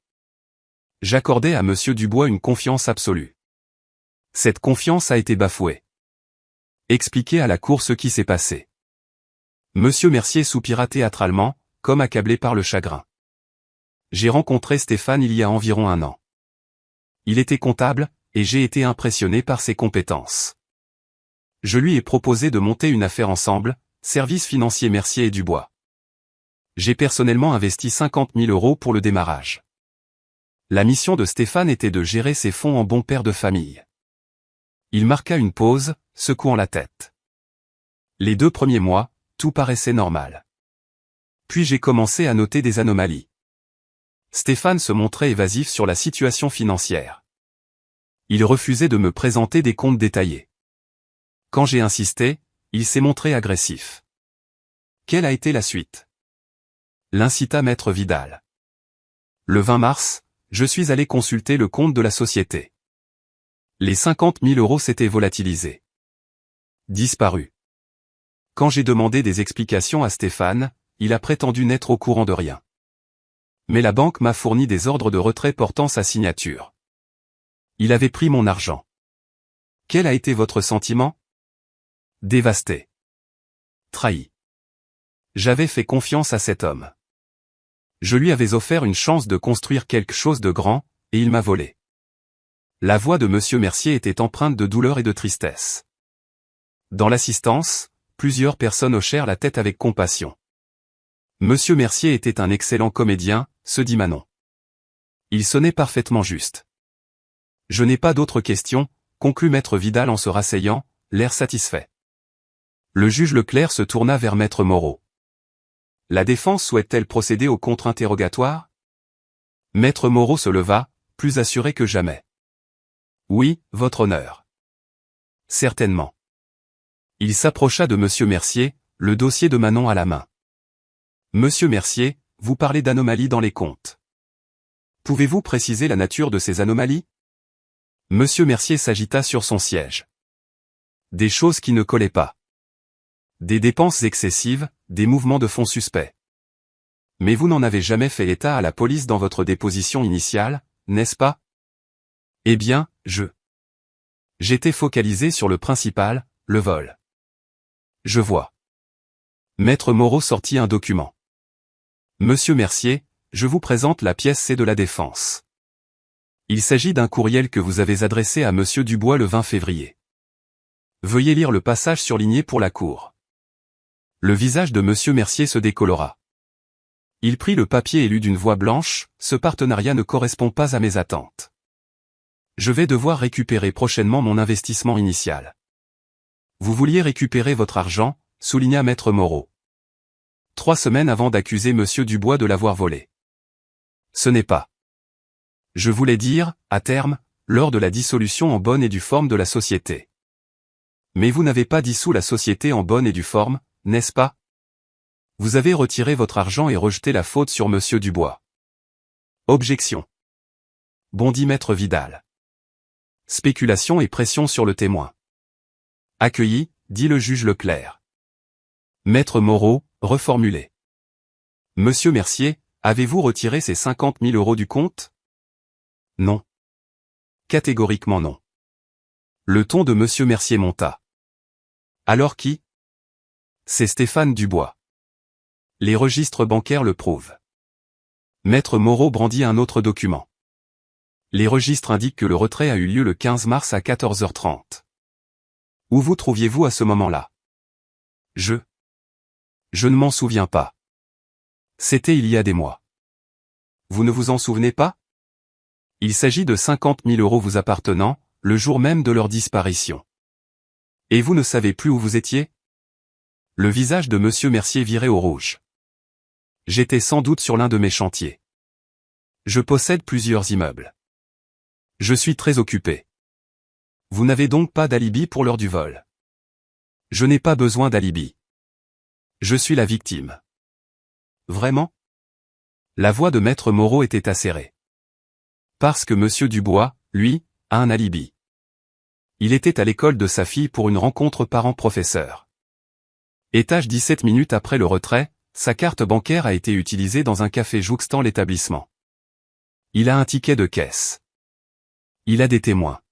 A: J'accordais à monsieur Dubois une confiance absolue. Cette confiance a été bafouée. Expliquez à la cour ce qui s'est passé. Monsieur Mercier soupira théâtralement, comme accablé par le chagrin. J'ai rencontré Stéphane il y a environ 1 an. Il était comptable, et j'ai été impressionné par ses compétences. Je lui ai proposé de monter une affaire ensemble, service financier Mercier et Dubois. J'ai personnellement investi 50 000 € pour le démarrage. La mission de Stéphane était de gérer ses fonds en bon père de famille. Il marqua une pause, secouant la tête. Les 2 premiers mois, tout paraissait normal. Puis j'ai commencé à noter des anomalies. Stéphane se montrait évasif sur la situation financière. Il refusait de me présenter des comptes détaillés. Quand j'ai insisté, il s'est montré agressif. Quelle a été la suite? L'incita maître Vidal. Le 20 mars, je suis allé consulter le compte de la société. Les 50 000 € s'étaient volatilisés. Disparus. Quand j'ai demandé des explications à Stéphane, il a prétendu n'être au courant de rien. Mais la banque m'a fourni des ordres de retrait portant sa signature. Il avait pris mon argent. Quel a été votre sentiment? Dévasté. Trahi. J'avais fait confiance à cet homme. Je lui avais offert une chance de construire quelque chose de grand, et il m'a volé. La voix de monsieur Mercier était empreinte de douleur et de tristesse. Dans l'assistance, plusieurs personnes hochèrent la tête avec compassion. Monsieur Mercier était un excellent comédien, se dit Manon. Il sonnait parfaitement juste. Je n'ai pas d'autres questions, conclut maître Vidal en se rasseyant, l'air satisfait. Le juge Leclerc se tourna vers Maître Moreau. La défense souhaite-t-elle procéder au contre-interrogatoire? Maître Moreau se leva, plus assuré que jamais. Oui, votre honneur. Certainement. Il s'approcha de Monsieur Mercier, le dossier de Manon à la main. Monsieur Mercier, vous parlez d'anomalies dans les comptes. Pouvez-vous préciser la nature de ces anomalies? Monsieur Mercier s'agita sur son siège. Des choses qui ne collaient pas. Des dépenses excessives, des mouvements de fonds suspects. Mais vous n'en avez jamais fait état à la police dans votre déposition initiale, n'est-ce pas? Eh bien, j'étais focalisé sur le principal, le vol. Je vois. Maître Moreau sortit un document. Monsieur Mercier, je vous présente la pièce C de la défense. Il s'agit d'un courriel que vous avez adressé à Monsieur Dubois le 20 février. Veuillez lire le passage surligné pour la cour. Le visage de Monsieur Mercier se décolora. Il prit le papier et lut d'une voix blanche, ce partenariat ne correspond pas à mes attentes. Je vais devoir récupérer prochainement mon investissement initial. Vous vouliez récupérer votre argent, souligna Maître Moreau. 3 semaines avant d'accuser Monsieur Dubois de l'avoir volé. Ce n'est pas. Je voulais dire, à terme, lors de la dissolution en bonne et due forme de la société. Mais vous n'avez pas dissous la société en bonne et due forme, n'est-ce pas? Vous avez retiré votre argent et rejeté la faute sur Monsieur Dubois. Objection. Bondit Maître Vidal. Spéculation et pression sur le témoin. Accueilli, dit le juge Leclerc. Maître Moreau, reformulé. Monsieur Mercier, avez-vous retiré ces 50 000 € du compte? Non. Catégoriquement non. Le ton de Monsieur Mercier monta. Alors qui? C'est Stéphane Dubois. Les registres bancaires le prouvent. Maître Moreau brandit un autre document. Les registres indiquent que le retrait a eu lieu le 15 mars à 14h30. Où vous trouviez-vous à ce moment-là? Je ne m'en souviens pas. C'était il y a des mois. Vous ne vous en souvenez pas? Il s'agit de 50 000 € vous appartenant, le jour même de leur disparition. Et vous ne savez plus où vous étiez? Le visage de Monsieur Mercier virait au rouge. J'étais sans doute sur l'un de mes chantiers. Je possède plusieurs immeubles. Je suis très occupé. Vous n'avez donc pas d'alibi pour l'heure du vol. Je n'ai pas besoin d'alibi. Je suis la victime. Vraiment? La voix de Maître Moreau était acérée. Parce que Monsieur Dubois, lui, a un alibi. Il était à l'école de sa fille pour une rencontre parent-professeur. Étage 17 minutes après le retrait, sa carte bancaire a été utilisée dans un café jouxtant l'établissement. Il a un ticket de caisse. Il a des témoins.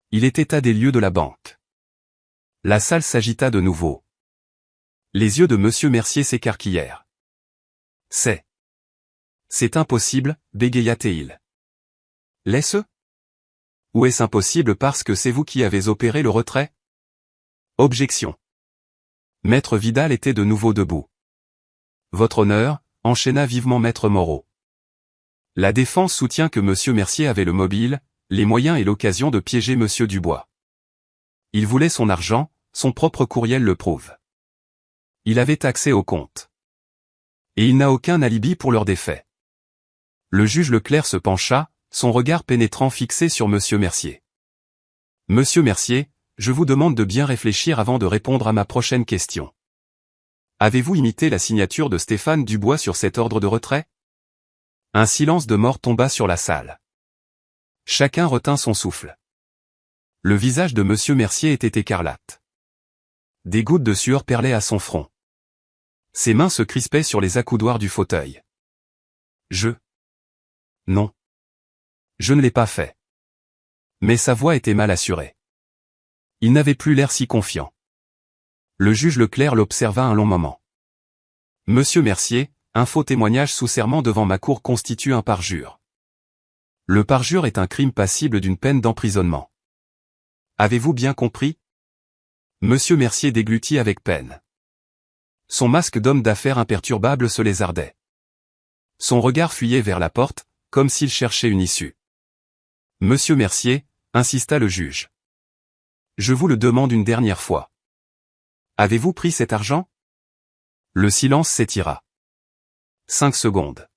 A: Il était à des lieux de la banque. La salle s'agita de nouveau. Les yeux de Monsieur Mercier s'écarquillèrent. C'est impossible, bégaya-t-il. L'est-ce? Ou est-ce impossible parce que c'est vous qui avez opéré le retrait? Objection. Maître Vidal était de nouveau debout. Votre honneur, enchaîna vivement Maître Moreau. La défense soutient que Monsieur Mercier avait le mobile, les moyens et l'occasion de piéger Monsieur Dubois. Il voulait son argent, son propre courriel le prouve. Il avait accès au compte. Et il n'a aucun alibi pour leurs défaits. Le juge Leclerc se pencha, son regard pénétrant fixé sur Monsieur Mercier. Monsieur Mercier, je vous demande de bien réfléchir avant de répondre à ma prochaine question. Avez-vous imité la signature de Stéphane Dubois sur cet ordre de retrait? Un silence de mort tomba sur la salle. Chacun retint son souffle. Le visage de Monsieur Mercier était écarlate. Des gouttes de sueur perlaient à son front. Ses mains se crispaient sur les accoudoirs du fauteuil. Non. Je ne l'ai pas fait. Mais sa voix était mal assurée. Il n'avait plus l'air si confiant. Le juge Leclerc l'observa un long moment. Monsieur Mercier, un faux témoignage sous serment devant ma cour constitue un parjure. Le parjure est un crime passible d'une peine d'emprisonnement. Avez-vous bien compris? Monsieur Mercier déglutit avec peine. Son masque d'homme d'affaires imperturbable se lézardait. Son regard fuyait vers la porte, comme s'il cherchait une issue. Monsieur Mercier, insista le juge. Je vous le demande une dernière fois. Avez-vous pris cet argent? Le silence s'étira. 5 secondes.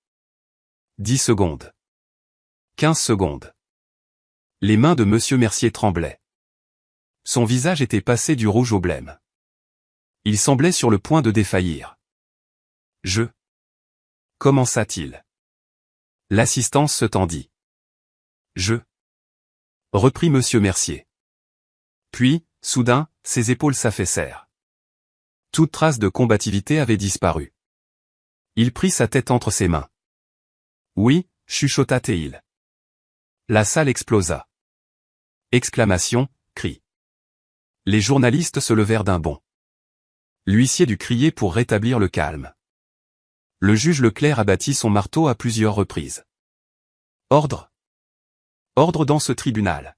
A: 10 secondes. 15 secondes. Les mains de Monsieur Mercier tremblaient. Son visage était passé du rouge au blême. Il semblait sur le point de défaillir. Commença-t-il. L'assistance se tendit. Reprit Monsieur Mercier. Puis, soudain, ses épaules s'affaissèrent. Toute trace de combativité avait disparu. Il prit sa tête entre ses mains. Oui, chuchota-t-il. La salle explosa. Exclamations, cris. Les journalistes se levèrent d'un bond. L'huissier dut crier pour rétablir le calme. Le juge Leclerc abattit son marteau à plusieurs reprises. Ordre. Ordre dans ce tribunal.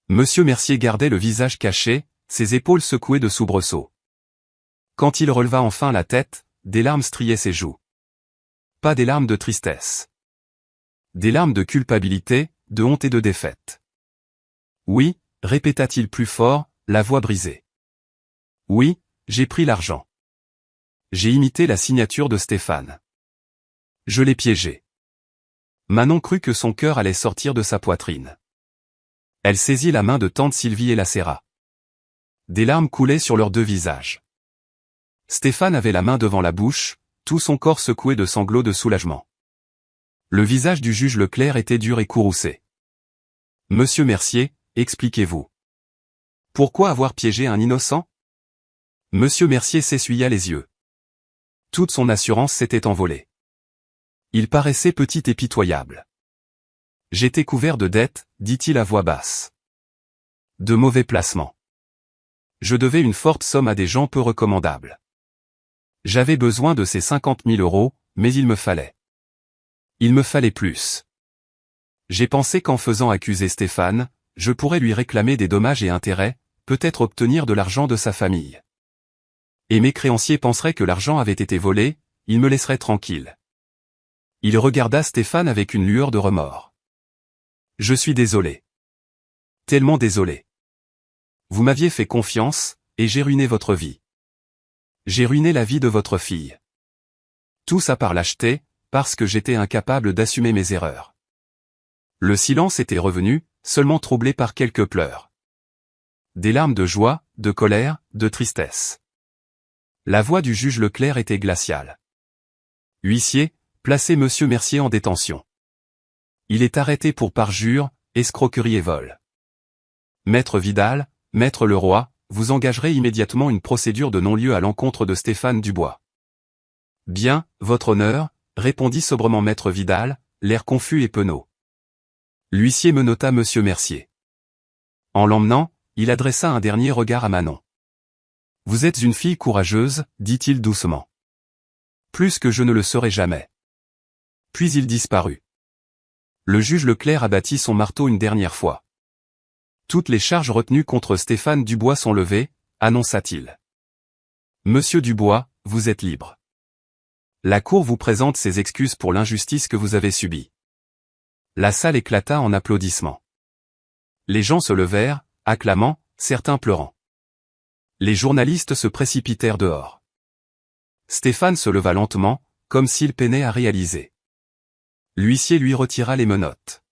A: Monsieur Mercier gardait le visage caché, ses épaules secouées de soubresauts. Quand il releva enfin la tête, des larmes striaient ses joues. Pas des larmes de tristesse. Des larmes de culpabilité, de honte et de défaite. Oui, répéta-t-il plus fort, la voix brisée. Oui, j'ai pris l'argent. J'ai imité la signature de Stéphane. Je l'ai piégé. Manon crut que son cœur allait sortir de sa poitrine. Elle saisit la main de tante Sylvie et la serra. Des larmes coulaient sur leurs deux visages. Stéphane avait la main devant la bouche, tout son corps secoué de sanglots de soulagement. Le visage du juge Leclerc était dur et courroucé. Monsieur Mercier, expliquez-vous. Pourquoi avoir piégé un innocent? Monsieur Mercier s'essuya les yeux. Toute son assurance s'était envolée. Il paraissait petit et pitoyable. J'étais couvert de dettes, dit-il à voix basse. De mauvais placements. Je devais une forte somme à des gens peu recommandables. J'avais besoin de ces 50 000 €, mais il me fallait. Il me fallait plus. J'ai pensé qu'en faisant accuser Stéphane, je pourrais lui réclamer des dommages et intérêts, peut-être obtenir de l'argent de sa famille. Et mes créanciers penseraient que l'argent avait été volé, ils me laisseraient tranquille. Il regarda Stéphane avec une lueur de remords. Je suis désolé. Tellement désolé. Vous m'aviez fait confiance, et j'ai ruiné votre vie. J'ai ruiné la vie de votre fille. Tout ça par lâcheté, parce que j'étais incapable d'assumer mes erreurs. Le silence était revenu, seulement troublé par quelques pleurs. Des larmes de joie, de colère, de tristesse. La voix du juge Leclerc était glaciale. Huissier, placez Monsieur Mercier en détention. Il est arrêté pour parjure, escroquerie et vol. Maître Vidal, Maître Leroy, vous engagerez immédiatement une procédure de non-lieu à l'encontre de Stéphane Dubois. Bien, votre honneur, répondit sobrement Maître Vidal, l'air confus et penaud. L'huissier menotta Monsieur Mercier. En l'emmenant, il adressa un dernier regard à Manon. Vous êtes une fille courageuse, dit-il doucement. Plus que je ne le serai jamais. Puis il disparut. Le juge Leclerc abattit son marteau une dernière fois. Toutes les charges retenues contre Stéphane Dubois sont levées, annonça-t-il. Monsieur Dubois, vous êtes libre. La Cour vous présente ses excuses pour l'injustice que vous avez subie. La salle éclata en applaudissements. Les gens se levèrent, acclamant, certains pleurant. Les journalistes se précipitèrent dehors. Stéphane se leva lentement, comme s'il peinait à réaliser. L'huissier lui retira les menottes.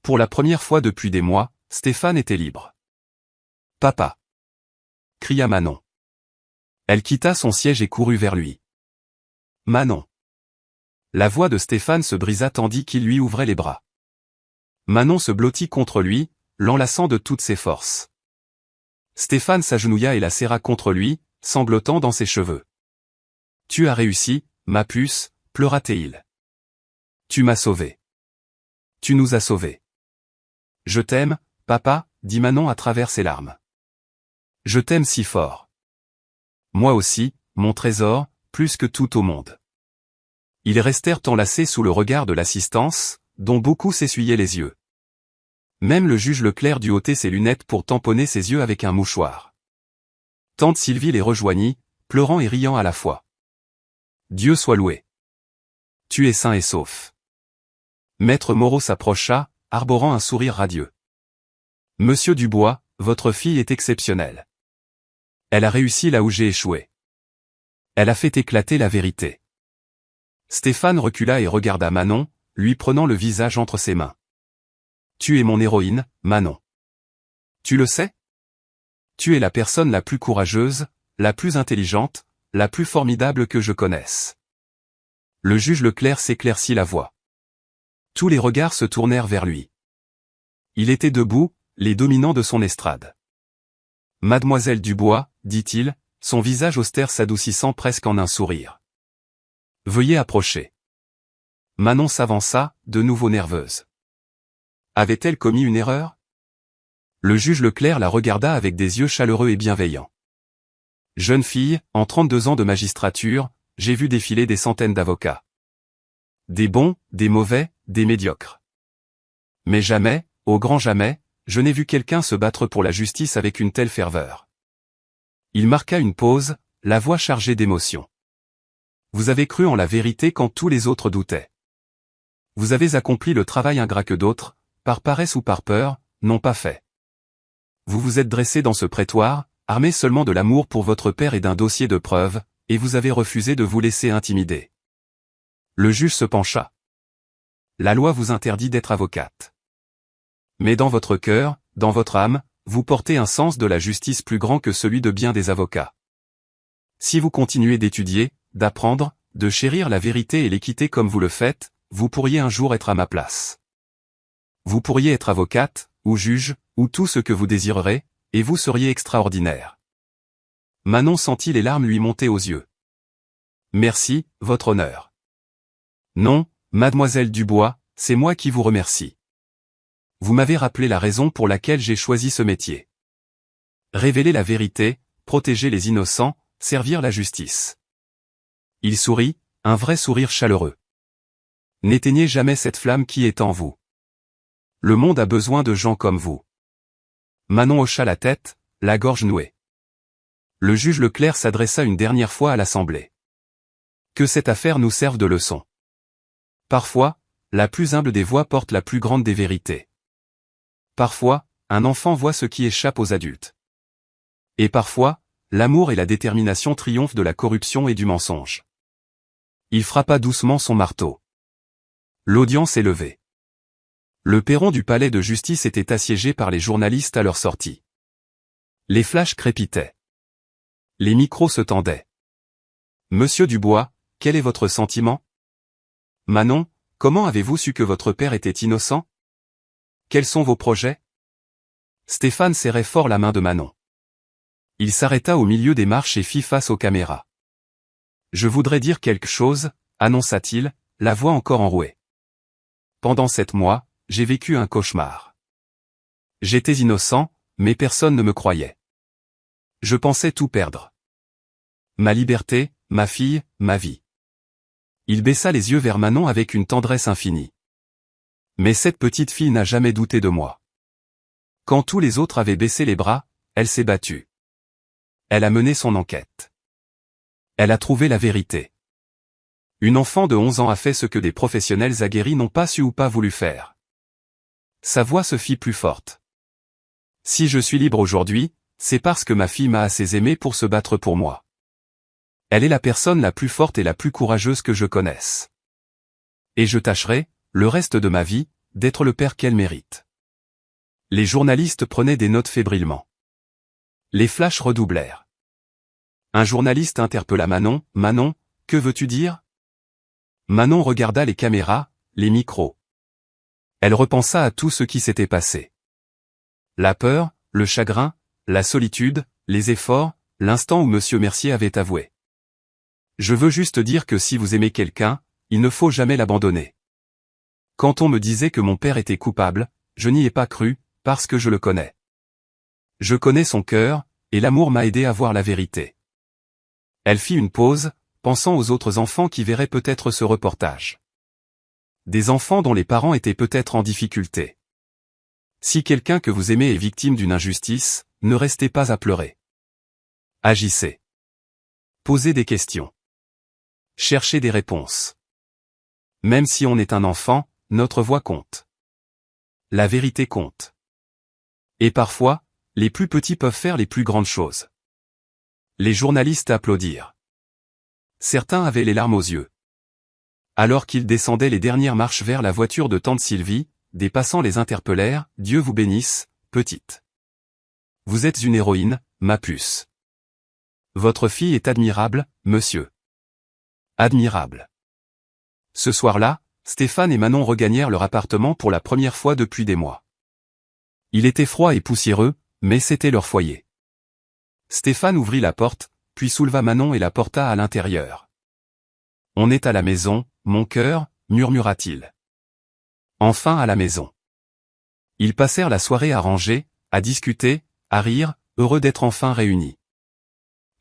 A: Pour la première fois depuis des mois, Stéphane était libre. Papa! Cria Manon. Elle quitta son siège et courut vers lui. Manon! La voix de Stéphane se brisa tandis qu'il lui ouvrait les bras. Manon se blottit contre lui, l'enlaçant de toutes ses forces. Stéphane s'agenouilla et la serra contre lui, sanglotant dans ses cheveux. Tu as réussi, ma puce, pleura-t-il. Tu m'as sauvé. Tu nous as sauvés. Je t'aime, papa, dit Manon à travers ses larmes. Je t'aime si fort. Moi aussi, mon trésor, plus que tout au monde. Ils restèrent enlacés sous le regard de l'assistance, dont beaucoup s'essuyaient les yeux. Même le juge Leclerc dut ôter ses lunettes pour tamponner ses yeux avec un mouchoir. Tante Sylvie les rejoignit, pleurant et riant à la fois. Dieu soit loué. Tu es sain et sauf. Maître Moreau s'approcha, arborant un sourire radieux. Monsieur Dubois, votre fille est exceptionnelle. Elle a réussi là où j'ai échoué. Elle a fait éclater la vérité. Stéphane recula et regarda Manon, lui prenant le visage entre ses mains. Tu es mon héroïne, Manon. Tu le sais? Tu es la personne la plus courageuse, la plus intelligente, la plus formidable que je connaisse. Le juge Leclerc s'éclaircit la voix. Tous les regards se tournèrent vers lui. Il était debout, les dominants de son estrade. Mademoiselle Dubois, dit-il, son visage austère s'adoucissant presque en un sourire. Veuillez approcher. Manon s'avança, de nouveau nerveuse. Avait-elle commis une erreur? Le juge Leclerc la regarda avec des yeux chaleureux et bienveillants. Jeune fille, en 32 ans de magistrature, j'ai vu défiler des centaines d'avocats. Des bons, des mauvais, des médiocres. Mais jamais, au grand jamais, je n'ai vu quelqu'un se battre pour la justice avec une telle ferveur. Il marqua une pause, la voix chargée d'émotion. Vous avez cru en la vérité quand tous les autres doutaient. Vous avez accompli le travail ingrat que d'autres, par paresse ou par peur, n'ont pas fait. Vous vous êtes dressé dans ce prétoire, armé seulement de l'amour pour votre père et d'un dossier de preuves, et vous avez refusé de vous laisser intimider. Le juge se pencha. La loi vous interdit d'être avocate. Mais dans votre cœur, dans votre âme, vous portez un sens de la justice plus grand que celui de bien des avocats. Si vous continuez d'étudier, d'apprendre, de chérir la vérité et l'équité comme vous le faites, vous pourriez un jour être à ma place. Vous pourriez être avocate, ou juge, ou tout ce que vous désirerez, et vous seriez extraordinaire. Manon sentit les larmes lui monter aux yeux. Merci, votre honneur. Non, mademoiselle Dubois, c'est moi qui vous remercie. Vous m'avez rappelé la raison pour laquelle j'ai choisi ce métier. Révéler la vérité, protéger les innocents, servir la justice. Il sourit, un vrai sourire chaleureux. N'éteignez jamais cette flamme qui est en vous. Le monde a besoin de gens comme vous. Manon hocha la tête, la gorge nouée. Le juge Leclerc s'adressa une dernière fois à l'Assemblée. Que cette affaire nous serve de leçon. Parfois, la plus humble des voix porte la plus grande des vérités. Parfois, un enfant voit ce qui échappe aux adultes. Et parfois, l'amour et la détermination triomphent de la corruption et du mensonge. Il frappa doucement son marteau. L'audience est levée. Le perron du palais de justice était assiégé par les journalistes à leur sortie. Les flashs crépitaient. Les micros se tendaient. Monsieur Dubois, quel est votre sentiment? Manon, comment avez-vous su que votre père était innocent? Quels sont vos projets? Stéphane serrait fort la main de Manon. Il s'arrêta au milieu des marches et fit face aux caméras. Je voudrais dire quelque chose, annonça-t-il, la voix encore enrouée. Pendant 7 mois, j'ai vécu un cauchemar. J'étais innocent, mais personne ne me croyait. Je pensais tout perdre. Ma liberté, ma fille, ma vie. Il baissa les yeux vers Manon avec une tendresse infinie. Mais cette petite fille n'a jamais douté de moi. Quand tous les autres avaient baissé les bras, elle s'est battue. Elle a mené son enquête. Elle a trouvé la vérité. Une enfant de 11 ans a fait ce que des professionnels aguerris n'ont pas su ou pas voulu faire. Sa voix se fit plus forte. Si je suis libre aujourd'hui, c'est parce que ma fille m'a assez aimé pour se battre pour moi. Elle est la personne la plus forte et la plus courageuse que je connaisse. Et je tâcherai, le reste de ma vie, d'être le père qu'elle mérite. Les journalistes prenaient des notes fébrilement. Les flashs redoublèrent. Un journaliste interpella Manon. « Manon, que veux-tu dire ?» Manon regarda les caméras, les micros. Elle repensa à tout ce qui s'était passé. La peur, le chagrin, la solitude, les efforts, l'instant où Monsieur Mercier avait avoué. Je veux juste dire que si vous aimez quelqu'un, il ne faut jamais l'abandonner. Quand on me disait que mon père était coupable, je n'y ai pas cru, parce que je le connais. Je connais son cœur, et l'amour m'a aidé à voir la vérité. Elle fit une pause, pensant aux autres enfants qui verraient peut-être ce reportage. Des enfants dont les parents étaient peut-être en difficulté. Si quelqu'un que vous aimez est victime d'une injustice, ne restez pas à pleurer. Agissez. Posez des questions. Cherchez des réponses. Même si on est un enfant, notre voix compte. La vérité compte. Et parfois, les plus petits peuvent faire les plus grandes choses. Les journalistes applaudirent. Certains avaient les larmes aux yeux. Alors qu'ils descendaient les dernières marches vers la voiture de tante Sylvie, des passants les interpellèrent, « Dieu vous bénisse, petite. Vous êtes une héroïne, ma puce. Votre fille est admirable, monsieur. Admirable. » Ce soir-là, Stéphane et Manon regagnèrent leur appartement pour la première fois depuis des mois. Il était froid et poussiéreux, mais c'était leur foyer. Stéphane ouvrit la porte, puis souleva Manon et la porta à l'intérieur. « On est à la maison, mon cœur, murmura-t-il. Enfin à la maison. » Ils passèrent la soirée à ranger, à discuter, à rire, heureux d'être enfin réunis.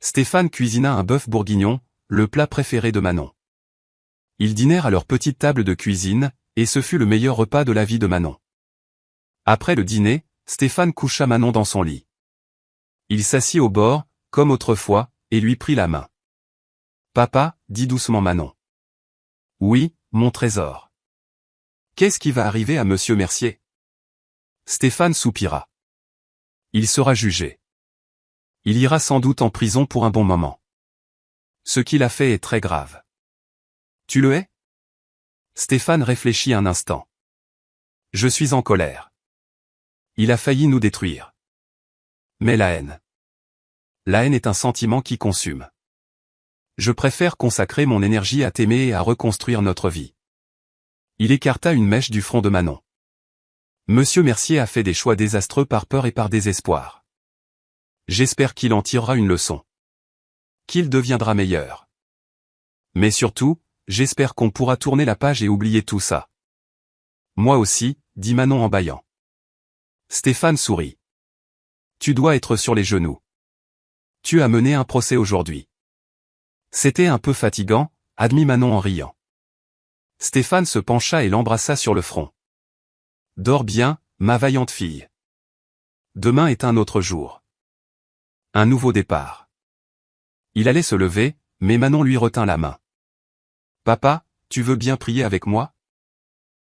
A: Stéphane cuisina un bœuf bourguignon, le plat préféré de Manon. Ils dînèrent à leur petite table de cuisine, et ce fut le meilleur repas de la vie de Manon. Après le dîner, Stéphane coucha Manon dans son lit. Il s'assit au bord, comme autrefois, et lui prit la main. « Papa, » dit doucement Manon. « Oui, mon trésor. Qu'est-ce qui va arriver à monsieur Mercier ?» Stéphane soupira. « Il sera jugé. Il ira sans doute en prison pour un bon moment. Ce qu'il a fait est très grave. Tu le hais ?» Stéphane réfléchit un instant. « Je suis en colère. Il a failli nous détruire. Mais la haine. La haine est un sentiment qui consume. Je préfère consacrer mon énergie à t'aimer et à reconstruire notre vie. » Il écarta une mèche du front de Manon. « Monsieur Mercier a fait des choix désastreux par peur et par désespoir. J'espère qu'il en tirera une leçon. Qu'il deviendra meilleur. Mais surtout, j'espère qu'on pourra tourner la page et oublier tout ça. » « Moi aussi, » dit Manon en bâillant. Stéphane sourit. « Tu dois être sur les genoux. Tu as mené un procès aujourd'hui. » C'était un peu fatigant, admit Manon en riant. Stéphane se pencha et l'embrassa sur le front. « Dors bien, ma vaillante fille. Demain est un autre jour. Un nouveau départ. » Il allait se lever, mais Manon lui retint la main. « Papa, tu veux bien prier avec moi ?»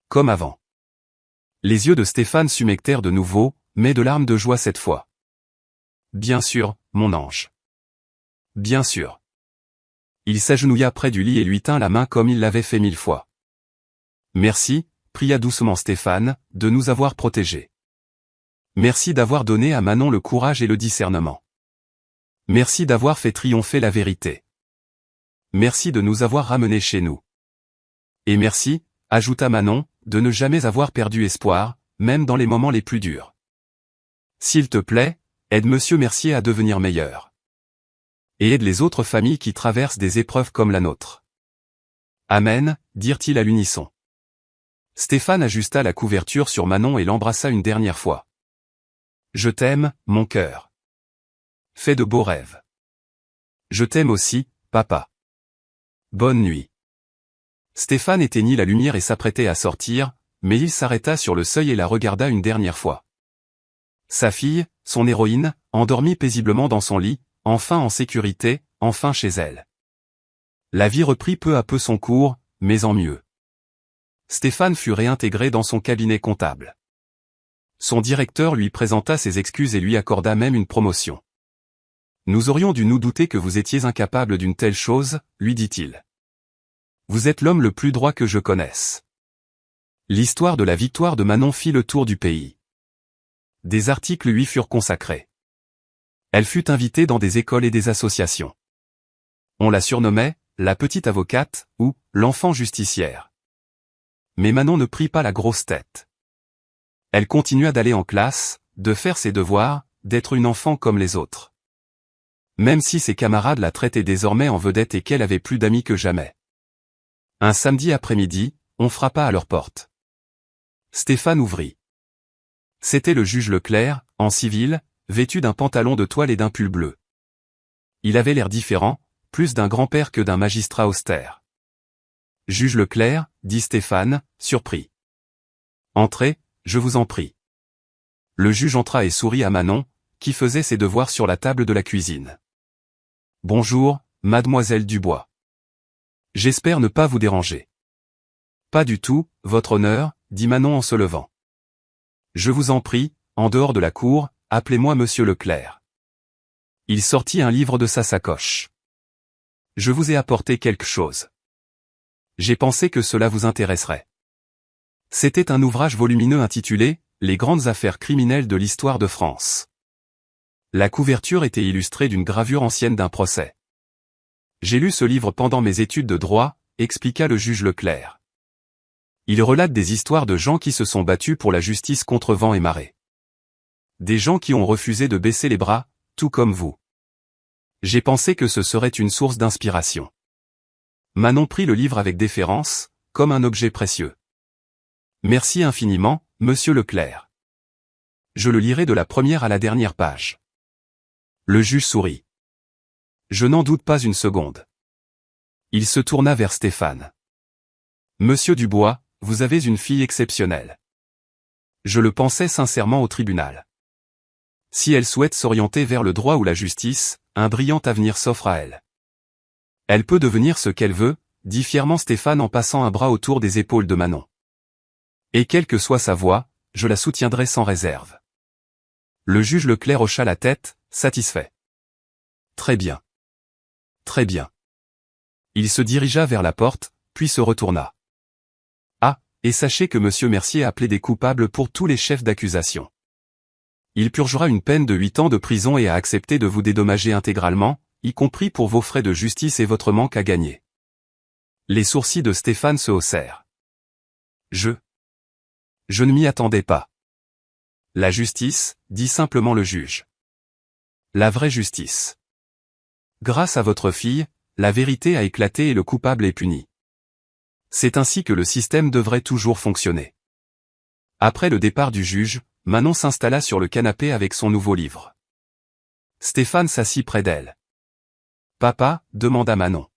A: Comme avant. Les yeux de Stéphane s'humectèrent de nouveau, mais de larmes de joie cette fois. « Bien sûr, mon ange. Bien sûr. » Il s'agenouilla près du lit et lui tint la main comme il l'avait fait 1000 fois. « Merci, » pria doucement Stéphane, « de nous avoir protégés. Merci d'avoir donné à Manon le courage et le discernement. Merci d'avoir fait triompher la vérité. Merci de nous avoir ramenés chez nous. Et merci, » ajouta Manon, « de ne jamais avoir perdu espoir, même dans les moments les plus durs. S'il te plaît, aide monsieur Mercier à devenir meilleur. Et aide les autres familles qui traversent des épreuves comme la nôtre. Amen, » dirent-ils à l'unisson. Stéphane ajusta la couverture sur Manon et l'embrassa une dernière fois. « Je t'aime, mon cœur. Fais de beaux rêves. Je t'aime aussi, papa. Bonne nuit. » Stéphane éteignit la lumière et s'apprêtait à sortir, mais il s'arrêta sur le seuil et la regarda une dernière fois. Sa fille, son héroïne, endormie paisiblement dans son lit, enfin en sécurité, enfin chez elle. La vie reprit peu à peu son cours, mais en mieux. Stéphane fut réintégré dans son cabinet comptable. Son directeur lui présenta ses excuses et lui accorda même une promotion. « Nous aurions dû nous douter que vous étiez incapable d'une telle chose, » lui dit-il. « Vous êtes l'homme le plus droit que je connaisse. » L'histoire de la victoire de Manon fit le tour du pays. Des articles lui furent consacrés. Elle fut invitée dans des écoles et des associations. On la surnommait « la petite avocate » ou « l'enfant justicière ». Mais Manon ne prit pas la grosse tête. Elle continua d'aller en classe, de faire ses devoirs, d'être une enfant comme les autres. Même si ses camarades la traitaient désormais en vedette et qu'elle avait plus d'amis que jamais. Un samedi après-midi, on frappa à leur porte. Stéphane ouvrit. C'était le juge Leclerc, en civil, vêtu d'un pantalon de toile et d'un pull bleu. Il avait l'air différent, plus d'un grand-père que d'un magistrat austère. « Juge Leclerc, » dit Stéphane, surpris. « Entrez, je vous en prie. » Le juge entra et sourit à Manon, qui faisait ses devoirs sur la table de la cuisine. « Bonjour, mademoiselle Dubois. J'espère ne pas vous déranger. »« Pas du tout, votre honneur, » dit Manon en se levant. « Je vous en prie, en dehors de la cour, appelez-moi monsieur Leclerc. » Il sortit un livre de sa sacoche. Je vous ai apporté quelque chose. J'ai pensé que cela vous intéresserait. C'était un ouvrage volumineux intitulé « Les grandes affaires criminelles de l'histoire de France ». La couverture était illustrée d'une gravure ancienne d'un procès. J'ai lu ce livre pendant mes études de droit, expliqua le juge Leclerc. Il relate des histoires de gens qui se sont battus pour la justice contre vent et marée. Des gens qui ont refusé de baisser les bras, tout comme vous. J'ai pensé que ce serait une source d'inspiration. Manon prit le livre avec déférence, comme un objet précieux. Merci infiniment, monsieur Leclerc. Je le lirai de la première à la dernière page. Le juge sourit. Je n'en doute pas une seconde. Il se tourna vers Stéphane. Monsieur Dubois, vous avez une fille exceptionnelle. Je le pensais sincèrement au tribunal. Si elle souhaite s'orienter vers le droit ou la justice, un brillant avenir s'offre à elle. Elle peut devenir ce qu'elle veut, dit fièrement Stéphane en passant un bras autour des épaules de Manon. Et quelle que soit sa voie, je la soutiendrai sans réserve. Le juge Leclerc hocha la tête, satisfait. Très bien. Très bien. Il se dirigea vers la porte, puis se retourna. Ah, et sachez que monsieur Mercier a plaidé coupable pour tous les chefs d'accusation. Il purgera une peine de 8 ans de prison et a accepté de vous dédommager intégralement, y compris pour vos frais de justice et votre manque à gagner. Les sourcils de Stéphane se haussèrent. Je ne m'y attendais pas. La justice, dit simplement le juge. La vraie justice. Grâce à votre fille, la vérité a éclaté et le coupable est puni. C'est ainsi que le système devrait toujours fonctionner. Après le départ du juge, Manon s'installa sur le canapé avec son nouveau livre. Stéphane s'assit près d'elle. « Papa, demanda Manon.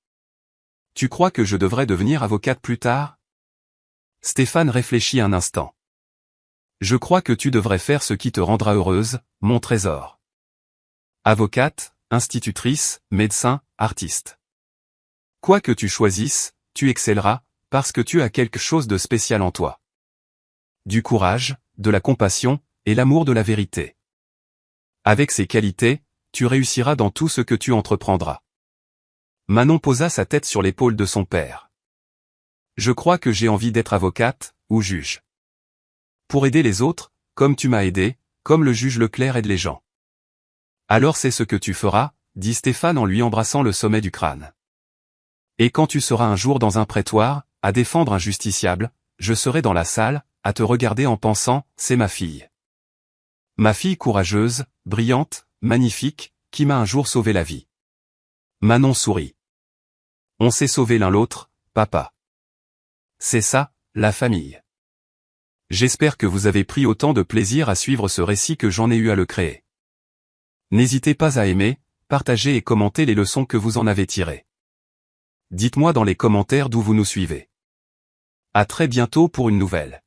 A: Tu crois que je devrais devenir avocate plus tard ? Stéphane réfléchit un instant. Je crois que tu devrais faire ce qui te rendra heureuse, mon trésor. Avocate, institutrice, médecin, artiste. Quoi que tu choisisses, tu excelleras, parce que tu as quelque chose de spécial en toi. Du courage, de la compassion, et l'amour de la vérité. Avec ces qualités, tu réussiras dans tout ce que tu entreprendras. Manon posa sa tête sur l'épaule de son père. Je crois que j'ai envie d'être avocate, ou juge. Pour aider les autres, comme tu m'as aidé, comme le juge Leclerc aide les gens. Alors c'est ce que tu feras, dit Stéphane en lui embrassant le sommet du crâne. Et quand tu seras un jour dans un prétoire, à défendre un justiciable, je serai dans la salle, à te regarder en pensant, c'est ma fille. Ma fille courageuse, brillante, magnifique, qui m'a un jour sauvé la vie. Manon sourit. On s'est sauvé l'un l'autre, papa. C'est ça, la famille. J'espère que vous avez pris autant de plaisir à suivre ce récit que j'en ai eu à le créer. N'hésitez pas à aimer, partager et commenter les leçons que vous en avez tirées. Dites-moi dans les commentaires d'où vous nous suivez. À très bientôt pour une nouvelle.